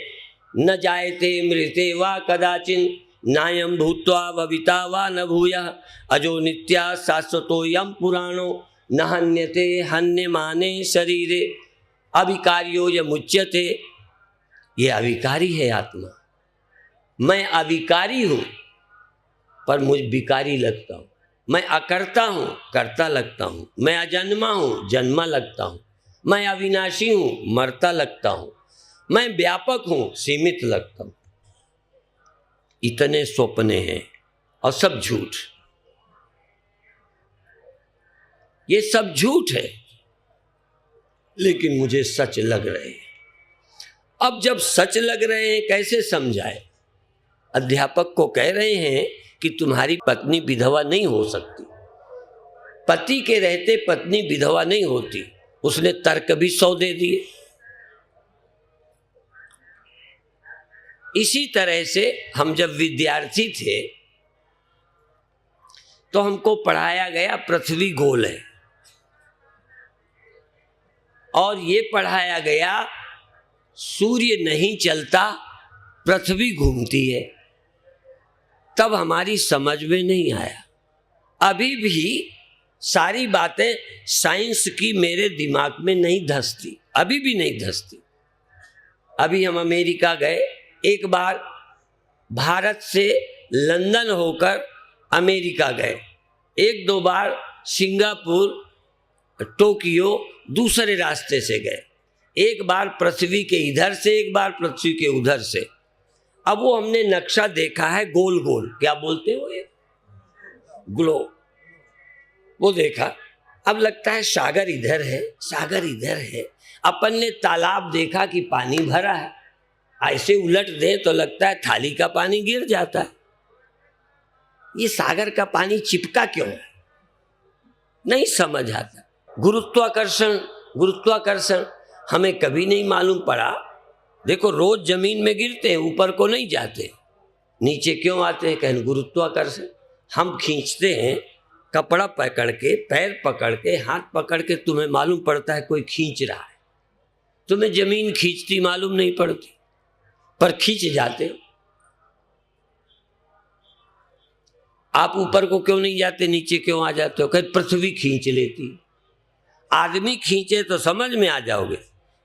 न जायते मृते वा कदाचिन नायम भूत्वा भविता वा न भूयः अजो नित्या शाश्वतोयम पुराणो न हन्यते हन्यमाने शरीरे अविकार्यो यमुच्यते। ये अविकारी है आत्मा। मैं अविकारी हूँ पर मुझ विकारी लगता हूँ। मैं अकर्ता हूँ कर्ता लगता हूँ। मैं अजन्मा हूँ जन्मा लगता हूँ। मैं अविनाशी हूँ मरता लगता हूँ। मैं व्यापक हूँ सीमित लगता हूँ। इतने सपने हैं और सब झूठ। ये सब झूठ है लेकिन मुझे सच लग रहे हैं। अब जब सच लग रहे हैं कैसे समझाए? अध्यापक को कह रहे हैं कि तुम्हारी पत्नी विधवा नहीं हो सकती, पति के रहते पत्नी विधवा नहीं होती। उसने तर्क भी 100 दे दिए। इसी तरह से हम जब विद्यार्थी थे तो हमको पढ़ाया गया पृथ्वी गोल है, और ये पढ़ाया गया सूर्य नहीं चलता पृथ्वी घूमती है। तब हमारी समझ में नहीं आया। अभी भी सारी बातें साइंस की मेरे दिमाग में नहीं धंसती, अभी भी नहीं धंसती। अभी हम अमेरिका गए, एक बार भारत से लंदन होकर अमेरिका गए, 1-2 बार सिंगापुर टोक्यो दूसरे रास्ते से गए, एक बार पृथ्वी के इधर से एक बार पृथ्वी के उधर से। अब वो हमने नक्शा देखा है गोल गोल, क्या बोलते हो ये, ग्लोब, वो देखा। अब लगता है सागर इधर है सागर इधर है। अपन ने तालाब देखा कि पानी भरा है, ऐसे उलट दें तो लगता है थाली का पानी गिर जाता है। ये सागर का पानी चिपका क्यों है, नहीं समझ आता। गुरुत्वाकर्षण गुरुत्वाकर्षण हमें कभी नहीं मालूम पड़ा। देखो रोज जमीन में गिरते हैं, ऊपर को नहीं जाते, नीचे क्यों आते हैं? कहने गुरुत्वाकर्षण। हम खींचते हैं कपड़ा पकड़ के, पैर पकड़ के, हाथ पकड़ के, तुम्हें मालूम पड़ता है कोई खींच रहा है। तुम्हें जमीन खींचती मालूम नहीं पड़ती, पर खींच जाते हो। आप ऊपर को क्यों नहीं जाते, नीचे क्यों आ जाते हो? कहे पृथ्वी खींच लेती। आदमी खींचे तो समझ में आ जाओगे।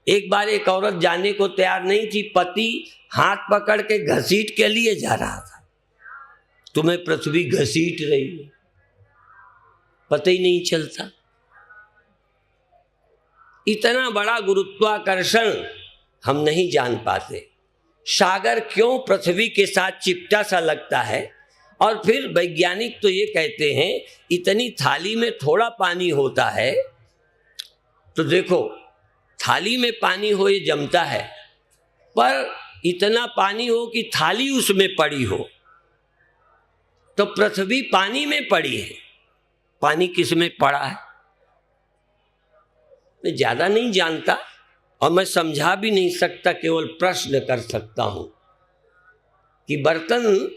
एक बार एक औरत जाने को तैयार नहीं थी, पति हाथ पकड़ के घसीट के लिए जा रहा था। तुम्हें पृथ्वी घसीट रही है, पता ही नहीं चलता। इतना बड़ा गुरुत्वाकर्षण हम नहीं जान पाते। सागर क्यों पृथ्वी के साथ चिपटा सा लगता है? और फिर वैज्ञानिक तो ये कहते हैं इतनी थाली में थोड़ा पानी होता है, तो देखो थाली में पानी हो ये जमता है, पर इतना पानी हो कि थाली उसमें पड़ी हो, तो पृथ्वी पानी में पड़ी है। पानी किस में पड़ा है? मैं ज्यादा नहीं जानता और मैं समझा भी नहीं सकता, केवल प्रश्न कर सकता हूं कि बर्तन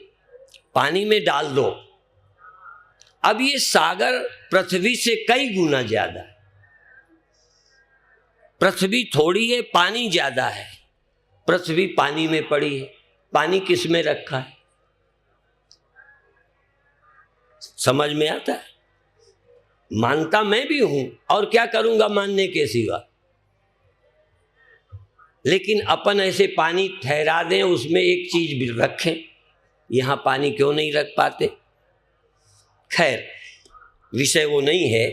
पानी में डाल दो, अब ये सागर पृथ्वी से कई गुना ज्यादा है। पृथ्वी थोड़ी है, पानी ज्यादा है। पृथ्वी पानी में पड़ी है, पानी किस में रखा है? समझ में आता है? मानता मैं भी हूं, और क्या करूंगा मानने के सिवा। लेकिन अपन ऐसे पानी ठहरा दें, उसमें एक चीज भी रखें, यहां पानी क्यों नहीं रख पाते? खैर, विषय वो नहीं है।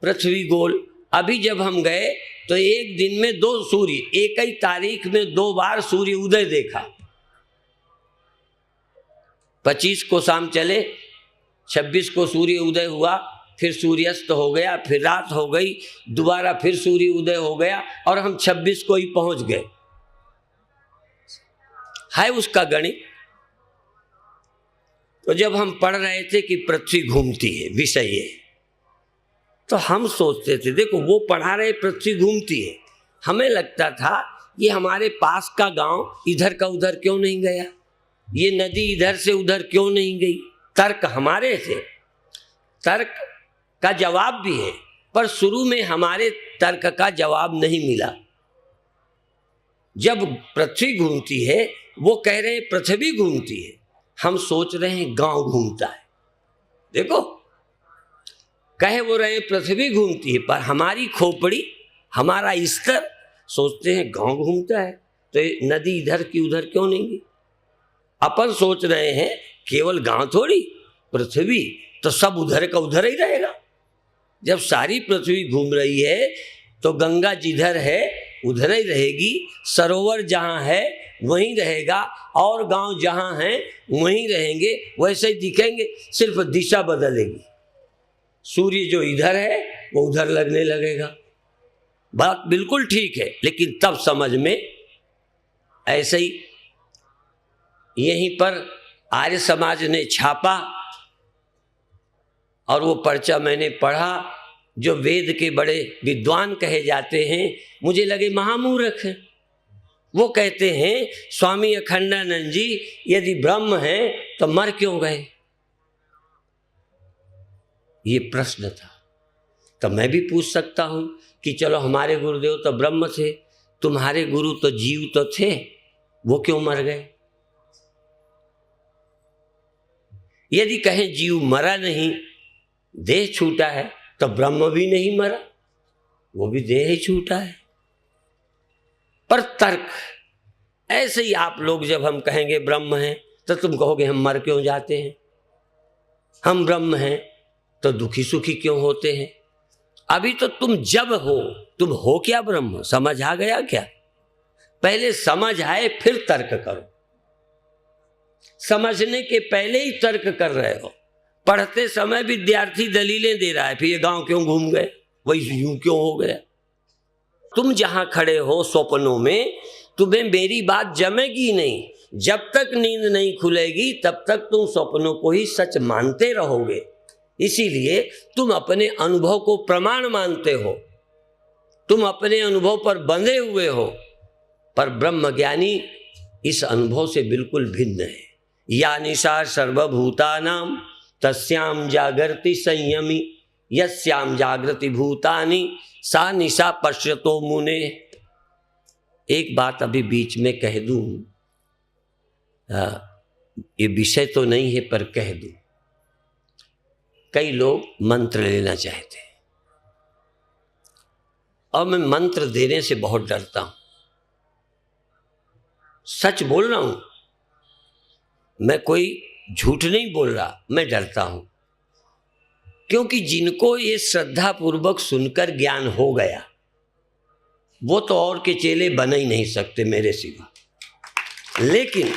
पृथ्वी गोल। अभी जब हम गए तो एक दिन में 2 सूर्य, एक ही तारीख में 2 बार सूर्य उदय देखा। 25 को शाम चले, 26 को सूर्य उदय हुआ, फिर सूर्यास्त हो गया, फिर रात हो गई, दोबारा फिर सूर्य उदय हो गया, और हम 26 को ही पहुंच गए। है उसका गणित। तो जब हम पढ़ रहे थे कि पृथ्वी घूमती है, विषय है, तो हम सोचते थे, देखो वो पढ़ा रहे पृथ्वी घूमती है, हमें लगता था ये हमारे पास का गांव इधर का उधर क्यों नहीं गया, ये नदी इधर से उधर क्यों नहीं गई। तर्क हमारे थे, तर्क का जवाब भी है, पर शुरू में हमारे तर्क का जवाब नहीं मिला। जब पृथ्वी घूमती है, वो कह रहे हैं पृथ्वी घूमती है, हम सोच रहे हैं गांव घूमता है। देखो, कहे वो रहे पृथ्वी घूमती है, पर हमारी खोपड़ी, हमारा स्तर सोचते हैं गांव घूमता है, तो ये नदी इधर की उधर क्यों नहीं गई। अपन सोच रहे हैं केवल गांव थोड़ी, पृथ्वी तो सब उधर का उधर ही रहेगा। जब सारी पृथ्वी घूम रही है तो गंगा जिधर है उधर ही रहेगी, सरोवर जहां है वहीं रहेगा, और गांव जहां है वहीं रहेंगे, वैसे ही दिखेंगे, सिर्फ दिशा बदलेगी। सूर्य जो इधर है वो उधर लगने लगेगा। बात बिल्कुल ठीक है, लेकिन तब समझ में ऐसे ही यहीं पर आर्य समाज ने छापा, और वो पर्चा मैंने पढ़ा। जो वेद के बड़े विद्वान कहे जाते हैं, मुझे लगे महामूर्ख हैं। वो कहते हैं स्वामी अखंडानंद जी यदि ब्रह्म है तो मर क्यों गए। ये प्रश्न था। तो मैं भी पूछ सकता हूं कि चलो हमारे गुरुदेव तो ब्रह्म थे, तुम्हारे गुरु तो जीव तो थे, वो क्यों मर गए। यदि कहें जीव मरा नहीं, देह छूटा है, तो ब्रह्म भी नहीं मरा, वो भी देह ही छूटा है। पर तर्क ऐसे ही, आप लोग जब हम कहेंगे ब्रह्म हैं तो तुम कहोगे हम मर क्यों जाते हैं, हम ब्रह्म हैं तो दुखी सुखी क्यों होते हैं। अभी तो तुम जब हो, तुम हो क्या ब्रह्म, समझ आ गया क्या। पहले समझ आए फिर तर्क करो। समझने के पहले ही तर्क कर रहे हो। पढ़ते समय विद्यार्थी दलीलें दे रहा है, फिर ये गांव क्यों घूम गए, वही यूं क्यों हो गया। तुम जहां खड़े हो स्वप्नों में, तुम्हें मेरी बात जमेगी नहीं। जब तक नींद नहीं खुलेगी तब तक तुम स्वप्नों को ही सच मानते रहोगे। इसीलिए तुम अपने अनुभव को प्रमाण मानते हो, तुम अपने अनुभव पर बंधे हुए हो, पर ब्रह्मज्ञानी इस अनुभव से बिल्कुल भिन्न है। या निशा सर्वभूतानाम तस्याम जागृति संयमी, यस्याम जागृति भूतानि सा निशा पश्यतो मुने। एक बात अभी बीच में कह दूं, ये विषय तो नहीं है पर कह दूं। कई लोग मंत्र लेना चाहते हैं और मैं मंत्र देने से बहुत डरता हूं। सच बोल रहा हूं, मैं कोई झूठ नहीं बोल रहा, मैं डरता हूं। क्योंकि जिनको ये श्रद्धा पूर्वक सुनकर ज्ञान हो गया वो तो और के चेले बन ही नहीं सकते मेरे सिवा। लेकिन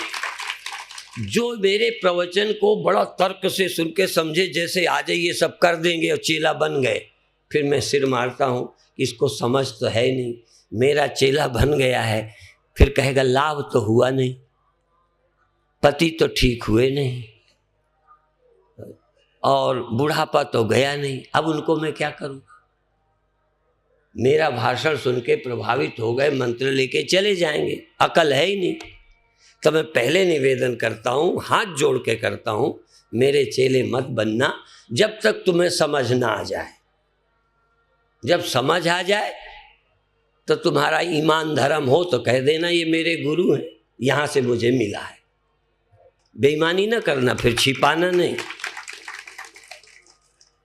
जो मेरे प्रवचन को बड़ा तर्क से सुन के समझे, जैसे आ जाइए सब कर देंगे और चेला बन गए, फिर मैं सिर मारता हूं कि इसको समझ तो है नहीं, मेरा चेला बन गया है, फिर कहेगा लाभ तो हुआ नहीं, पति तो ठीक हुए नहीं और बुढ़ापा तो गया नहीं, अब उनको मैं क्या करूं? मेरा भाषण सुन के प्रभावित हो गए, मंत्र लेके चले जाएंगे, अकल है ही नहीं। तो मैं पहले निवेदन करता हूं, हाथ जोड़ के करता हूं, मेरे चेले मत बनना जब तक तुम्हें समझ ना आ जाए। जब समझ आ जाए तो तुम्हारा ईमान धर्म हो तो कह देना ये मेरे गुरु हैं, यहां से मुझे मिला है। बेईमानी ना करना, फिर छिपाना नहीं,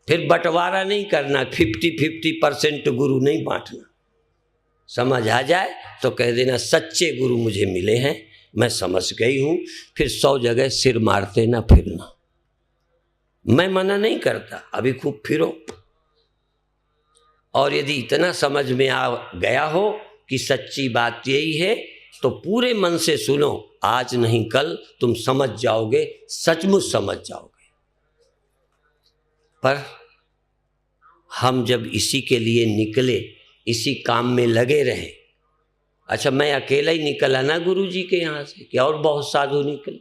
फिर बंटवारा नहीं करना, 50-50% गुरु नहीं बांटना। समझ आ जाए तो कह देना सच्चे गुरु मुझे मिले हैं, मैं समझ गई हूं। फिर 100 जगह सिर मारते ना फिरना। मैं मना नहीं करता, अभी खूब फिरो, और यदि इतना समझ में आ गया हो कि सच्ची बात यही है तो पूरे मन से सुनो, आज नहीं कल तुम समझ जाओगे, सचमुच समझ जाओगे। पर हम जब इसी के लिए निकले, इसी काम में लगे रहे, अच्छा मैं अकेला ही निकला ना गुरु जी के यहाँ से, क्या और बहुत साधु निकले?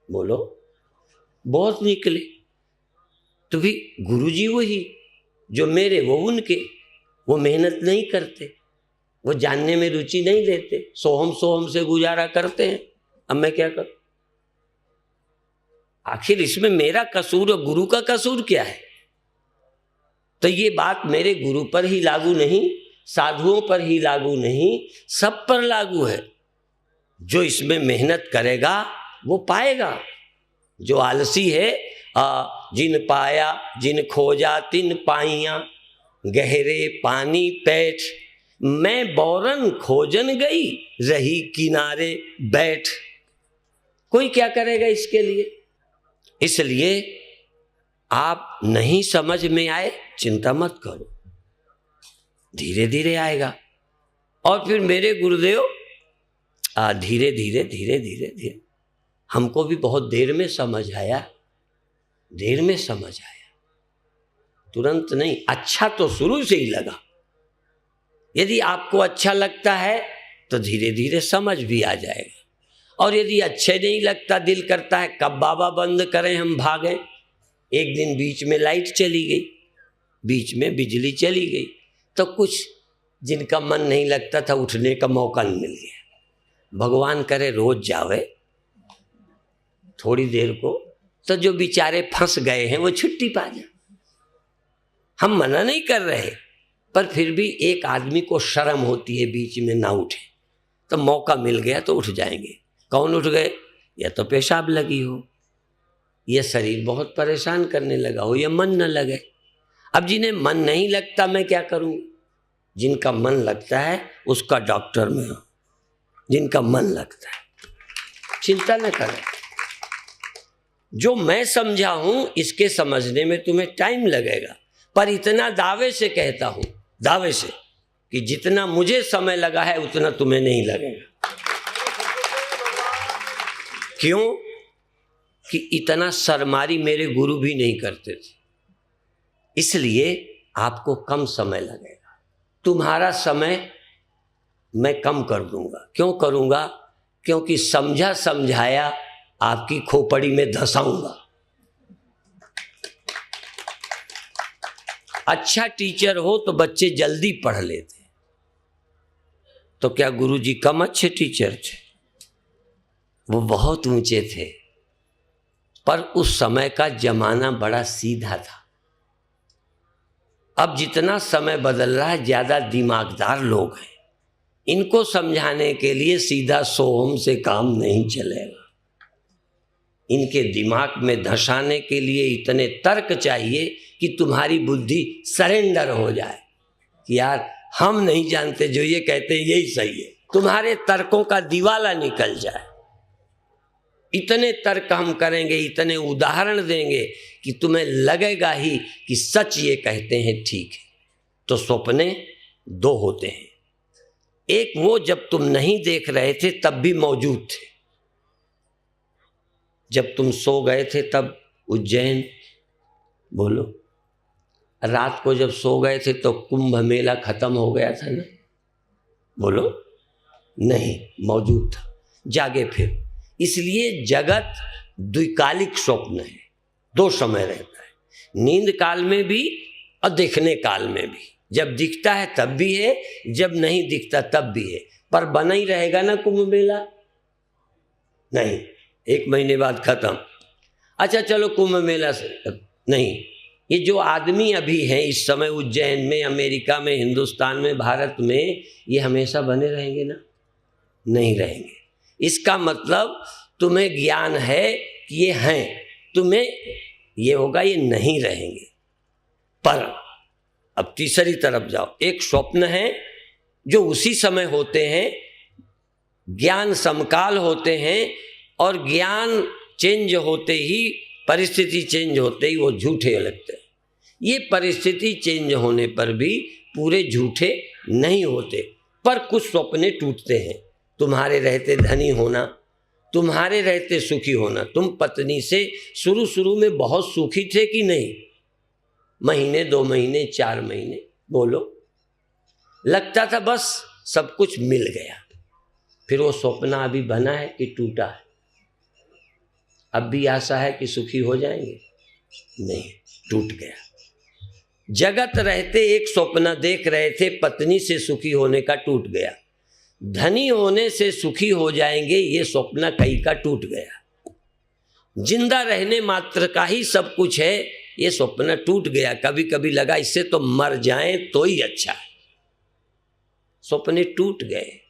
बोलो, बहुत निकले। तो भी गुरु जी वही जो मेरे वो उनके, वो मेहनत नहीं करते, वो जानने में रुचि नहीं लेते, सोहम से गुजारा करते हैं। अब मैं क्या करूं? आखिर इसमें मेरा कसूर और गुरु का कसूर क्या है? तो ये बात मेरे गुरु पर ही लागू नहीं, साधुओं पर ही लागू नहीं, सब पर लागू है। जो इसमें मेहनत करेगा वो पाएगा। जो आलसी है, जिन पाया जिन खोजा तिन पाइया, गहरे पानी पैठ, मैं बौरन खोजन गई रही किनारे बैठ। कोई क्या करेगा इसके लिए? इसलिए आप नहीं समझ में आए चिंता मत करो, धीरे धीरे आएगा। और फिर मेरे गुरुदेव धीरे धीरे धीरे धीरे धीरे, हमको भी बहुत देर में समझ आया, देर में समझ आया, तुरंत नहीं। अच्छा तो शुरू से ही लगा। यदि आपको अच्छा लगता है तो धीरे धीरे समझ भी आ जाएगा। और यदि अच्छे नहीं लगता, दिल करता है कब बाबा बंद करें हम भागें। एक दिन बीच में लाइट चली गई, बीच में बिजली चली गई, तो कुछ जिनका मन नहीं लगता था उठने का मौका नहीं मिल गया। भगवान करे रोज जावे थोड़ी देर को, तो जो बेचारे फंस गए हैं वो छुट्टी पा जाए। हम मना नहीं कर रहे, पर फिर भी एक आदमी को शर्म होती है बीच में ना उठे, तो मौका मिल गया तो उठ जाएंगे। कौन उठ गए? या तो पेशाब लगी हो, या शरीर बहुत परेशान करने लगा हो, या मन न लगे। अब जिन्हें मन नहीं लगता मैं क्या करूं? जिनका मन लगता है उसका डॉक्टर में हो, जिनका मन लगता है चिंता न करें। जो मैं समझा हूं इसके समझने में तुम्हें टाइम लगेगा, पर इतना दावे से कहता हूं, दावे से, कि जितना मुझे समय लगा है उतना तुम्हें नहीं लगेगा। क्यों? कि इतना सरमारी मेरे गुरु भी नहीं करते थे, इसलिए आपको कम समय लगेगा। तुम्हारा समय मैं कम कर दूंगा। क्यों करूंगा? क्योंकि समझा समझाया आपकी खोपड़ी में धसाऊंगा। अच्छा टीचर हो तो बच्चे जल्दी पढ़ लेते, तो क्या गुरुजी कम अच्छे टीचर थे? वो बहुत ऊंचे थे, पर उस समय का जमाना बड़ा सीधा था। अब जितना समय बदल रहा है, ज्यादा दिमागदार लोग हैं, इनको समझाने के लिए सीधा सोहम से काम नहीं चलेगा। इनके दिमाग में धंसाने के लिए इतने तर्क चाहिए कि तुम्हारी बुद्धि सरेंडर हो जाए कि यार हम नहीं जानते, जो ये कहते हैं यही सही है, तुम्हारे तर्कों का दिवाला निकल जाए। इतने तर्क हम करेंगे, इतने उदाहरण देंगे कि तुम्हें लगेगा ही कि सच ये कहते हैं ठीक है। तो सपने दो होते हैं, एक वो जब तुम नहीं देख रहे थे तब भी मौजूद थे। जब तुम सो गए थे तब उज्जैन, बोलो, रात को जब सो गए थे तो कुंभ मेला खत्म हो गया था ना, बोलो, नहीं, मौजूद था, जागे फिर। इसलिए जगत द्विकालिक स्वप्न है, दो समय रहता है, नींद काल में भी और देखने काल में भी। जब दिखता है तब भी है, जब नहीं दिखता तब भी है। पर बना ही रहेगा ना कुंभ मेला? नहीं, 1 महीने बाद खत्म। अच्छा चलो कुंभ मेला से नहीं, ये जो आदमी अभी हैं इस समय उज्जैन में, अमेरिका में, हिंदुस्तान में, भारत में, ये हमेशा बने रहेंगे ना? नहीं रहेंगे। इसका मतलब तुम्हें ज्ञान है कि ये हैं, तुम्हें ये होगा ये नहीं रहेंगे। पर अब तीसरी तरफ जाओ, एक स्वप्न है जो उसी समय होते हैं, ज्ञान समकाल होते हैं, और ज्ञान चेंज होते ही, परिस्थिति चेंज होते ही वो झूठे लगते हैं। ये परिस्थिति चेंज होने पर भी पूरे झूठे नहीं होते, पर कुछ सपने टूटते हैं। तुम्हारे रहते धनी होना, तुम्हारे रहते सुखी होना। तुम पत्नी से शुरू में बहुत सुखी थे कि नहीं? महीने, 2 महीने, 4 महीने, बोलो, लगता था बस सब कुछ मिल गया। फिर वो सपना अभी बना है कि टूटा है? अब भी आशा है कि सुखी हो जाएंगे? नहीं, टूट गया। जगत रहते एक स्वप्न देख रहे थे, पत्नी से सुखी होने का, टूट गया। धनी होने से सुखी हो जाएंगे, ये स्वप्न कई का टूट गया। जिंदा रहने मात्र का ही सब कुछ है, ये स्वप्न टूट गया। कभी कभी लगा इससे तो मर जाएं तो ही अच्छा है। सपने टूट गए,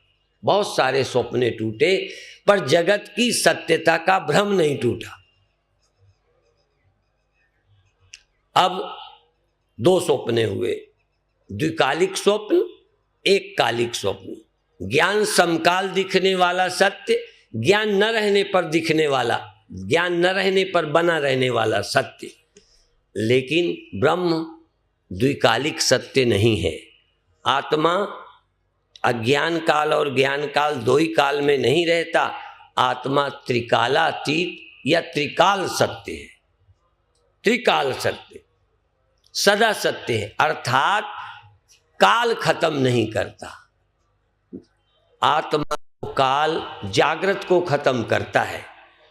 बहुत सारे सपने टूटे, पर जगत की सत्यता का भ्रम नहीं टूटा। अब 2 स्वप्ने हुए, द्विकालिक स्वप्न, एक कालिक स्वप्न। ज्ञान समकाल दिखने वाला सत्य, ज्ञान न रहने पर दिखने वाला, ज्ञान न रहने पर बना रहने वाला सत्य। लेकिन ब्रह्म द्विकालिक सत्य नहीं है। आत्मा अज्ञान काल और ज्ञान काल 2 ही काल में नहीं रहता। आत्मा त्रिकालातीत या त्रिकाल सत्य है। त्रिकाल सत्य, सदा सत्य है, अर्थात काल खत्म नहीं करता। आत्मा को काल जागृत को खत्म करता है,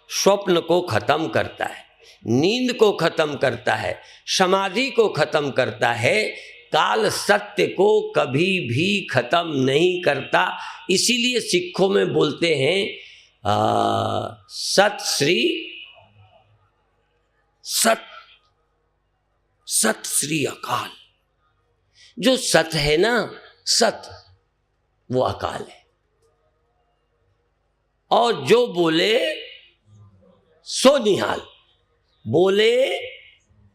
स्वप्न को खत्म करता है, नींद को खत्म करता है, समाधि को खत्म करता है। काल सत्य को कभी भी खत्म नहीं करता। इसीलिए सिखों में बोलते हैं सत श्री, सत श्री अकाल। जो सत है ना, सत, वो अकाल है। और जो बोले सो निहाल, बोले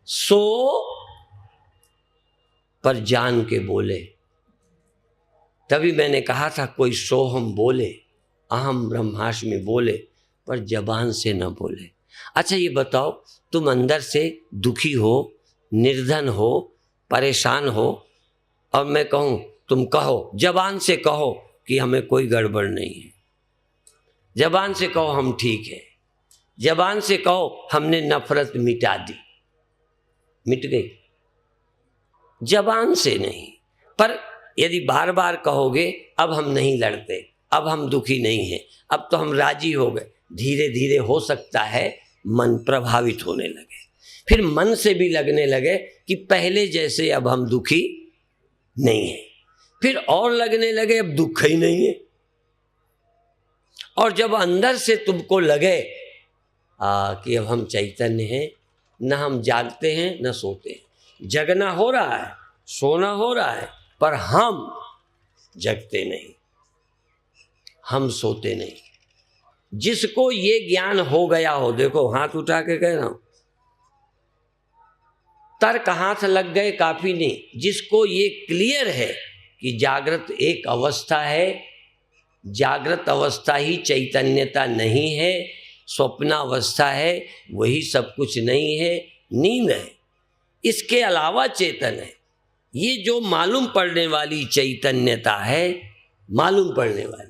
सो पर जान के बोले। तभी मैंने कहा था कोई सोहम बोले, अहम ब्रह्मास्मि बोले, पर जबान से न बोले। अच्छा ये बताओ, तुम अंदर से दुखी हो, निर्धन हो, परेशान हो, और मैं कहूँ तुम कहो, जबान से कहो कि हमें कोई गड़बड़ नहीं है, जबान से कहो हम ठीक है, जबान से कहो हमने नफरत मिटा दी, मिट गई। जबान से नहीं, पर यदि बार बार कहोगे अब हम नहीं लड़ते, अब हम दुखी नहीं हैं, अब तो हम राजी हो गए, धीरे धीरे हो सकता है मन प्रभावित होने लगे। फिर मन से भी लगने लगे कि पहले जैसे अब हम दुखी नहीं हैं। फिर और लगने लगे अब दुख ही नहीं है। और जब अंदर से तुमको लगे कि अब हम चैतन्य हैं, न हम जागते हैं न सोते हैं, जगना हो रहा है, सोना हो रहा है, पर हम जगते नहीं, हम सोते नहीं। जिसको ये ज्ञान हो गया हो, देखो हाथ उठा के कह रहा हूं, तर्क हाथ लग गए काफी नहीं, जिसको ये क्लियर है कि जागृत एक अवस्था है, जागृत अवस्था ही चैतन्यता नहीं है, स्वप्नावस्था है, वही सब कुछ नहीं है, नींद है, इसके अलावा चेतन है। ये जो मालूम पड़ने वाली चैतन्यता है, मालूम पड़ने वाली,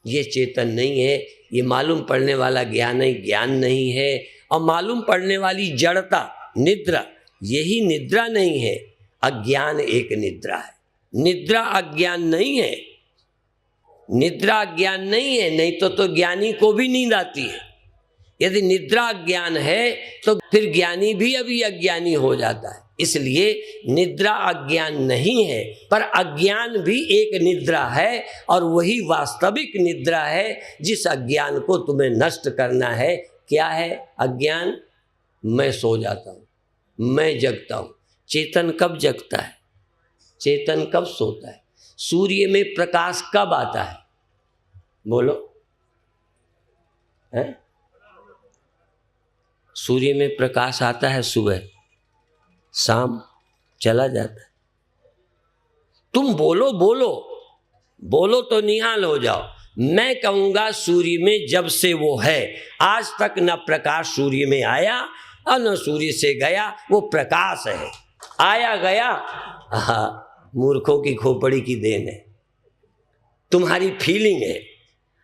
ये चेतन नहीं है। ये मालूम पड़ने वाला ज्ञान नहीं है। और मालूम पड़ने वाली जड़ता, निद्रा, यही निद्रा नहीं है। अज्ञान एक निद्रा है, निद्रा अज्ञान नहीं है। निद्रा अज्ञान नहीं है, नहीं तो ज्ञानी को भी नींद आती है। यदि निद्रा अज्ञान है तो फिर ज्ञानी भी अभी अज्ञानी हो जाता है। इसलिए निद्रा अज्ञान नहीं है, पर अज्ञान भी एक निद्रा है, और वही वास्तविक निद्रा है जिस अज्ञान को तुम्हें नष्ट करना है। क्या है अज्ञान? मैं सो जाता हूँ, मैं जगता हूँ। चेतन कब जगता है? चेतन कब सोता है? सूर्य में प्रकाश कब आता है? बोलो है? सूर्य में प्रकाश आता है सुबह, शाम चला जाता है। तुम बोलो बोलो बोलो तो निहाल हो जाओ। मैं कहूंगा सूर्य में जब से वो है, आज तक न प्रकाश सूर्य में आया और न सूर्य से गया। वो प्रकाश है, आया गया मूर्खों की खोपड़ी की देन है, तुम्हारी फीलिंग है।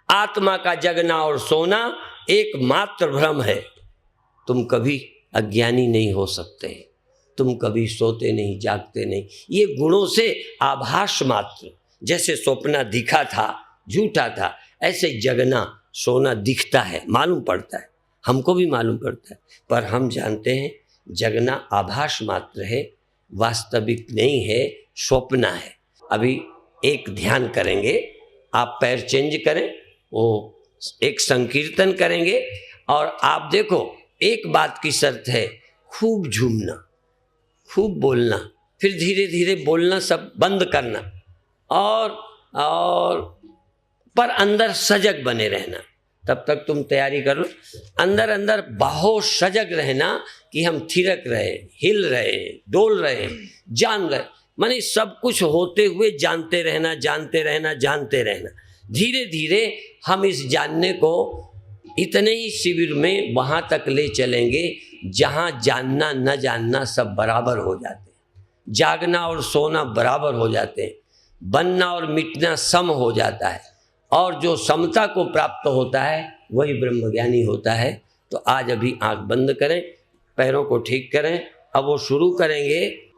आत्मा का जगना और सोना एकमात्र भ्रम है। तुम कभी अज्ञानी नहीं हो सकते, तुम कभी सोते नहीं, जागते नहीं। ये गुणों से आभास मात्र, जैसे स्वप्न दिखा था, झूठा था, ऐसे जगना सोना दिखता है, मालूम पड़ता है, हमको भी मालूम पड़ता है, पर हम जानते हैं जगना आभास मात्र है, वास्तविक नहीं है, स्वप्न है। अभी एक ध्यान करेंगे, आप पैर चेंज करें, वो एक संकीर्तन करेंगे, और आप देखो एक बात की शर्त है, खूब झूमना, खूब बोलना, फिर धीरे धीरे बोलना सब बंद करना, और पर अंदर सजग बने रहना। तब तक तुम तैयारी कर लो, अंदर अंदर बहुत सजग रहना कि हम थिरक रहे, हिल रहे, डोल रहे, जान रहे, माने सब कुछ होते हुए जानते रहना, जानते रहना, जानते रहना। धीरे धीरे हम इस जानने को इतने ही शिविर में वहाँ तक ले चलेंगे जहाँ जानना न जानना सब बराबर हो जाते हैं, जागना और सोना बराबर हो जाते हैं, बनना और मिटना सम हो जाता है, और जो समता को प्राप्त होता है वही ब्रह्मज्ञानी होता है। तो आज अभी आंख बंद करें, पैरों को ठीक करें, अब वो शुरू करेंगे।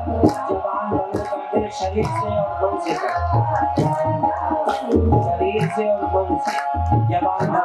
जबान बंद कर दे, शरीर से और मन से कर, शरीर से और मन से जबान बंद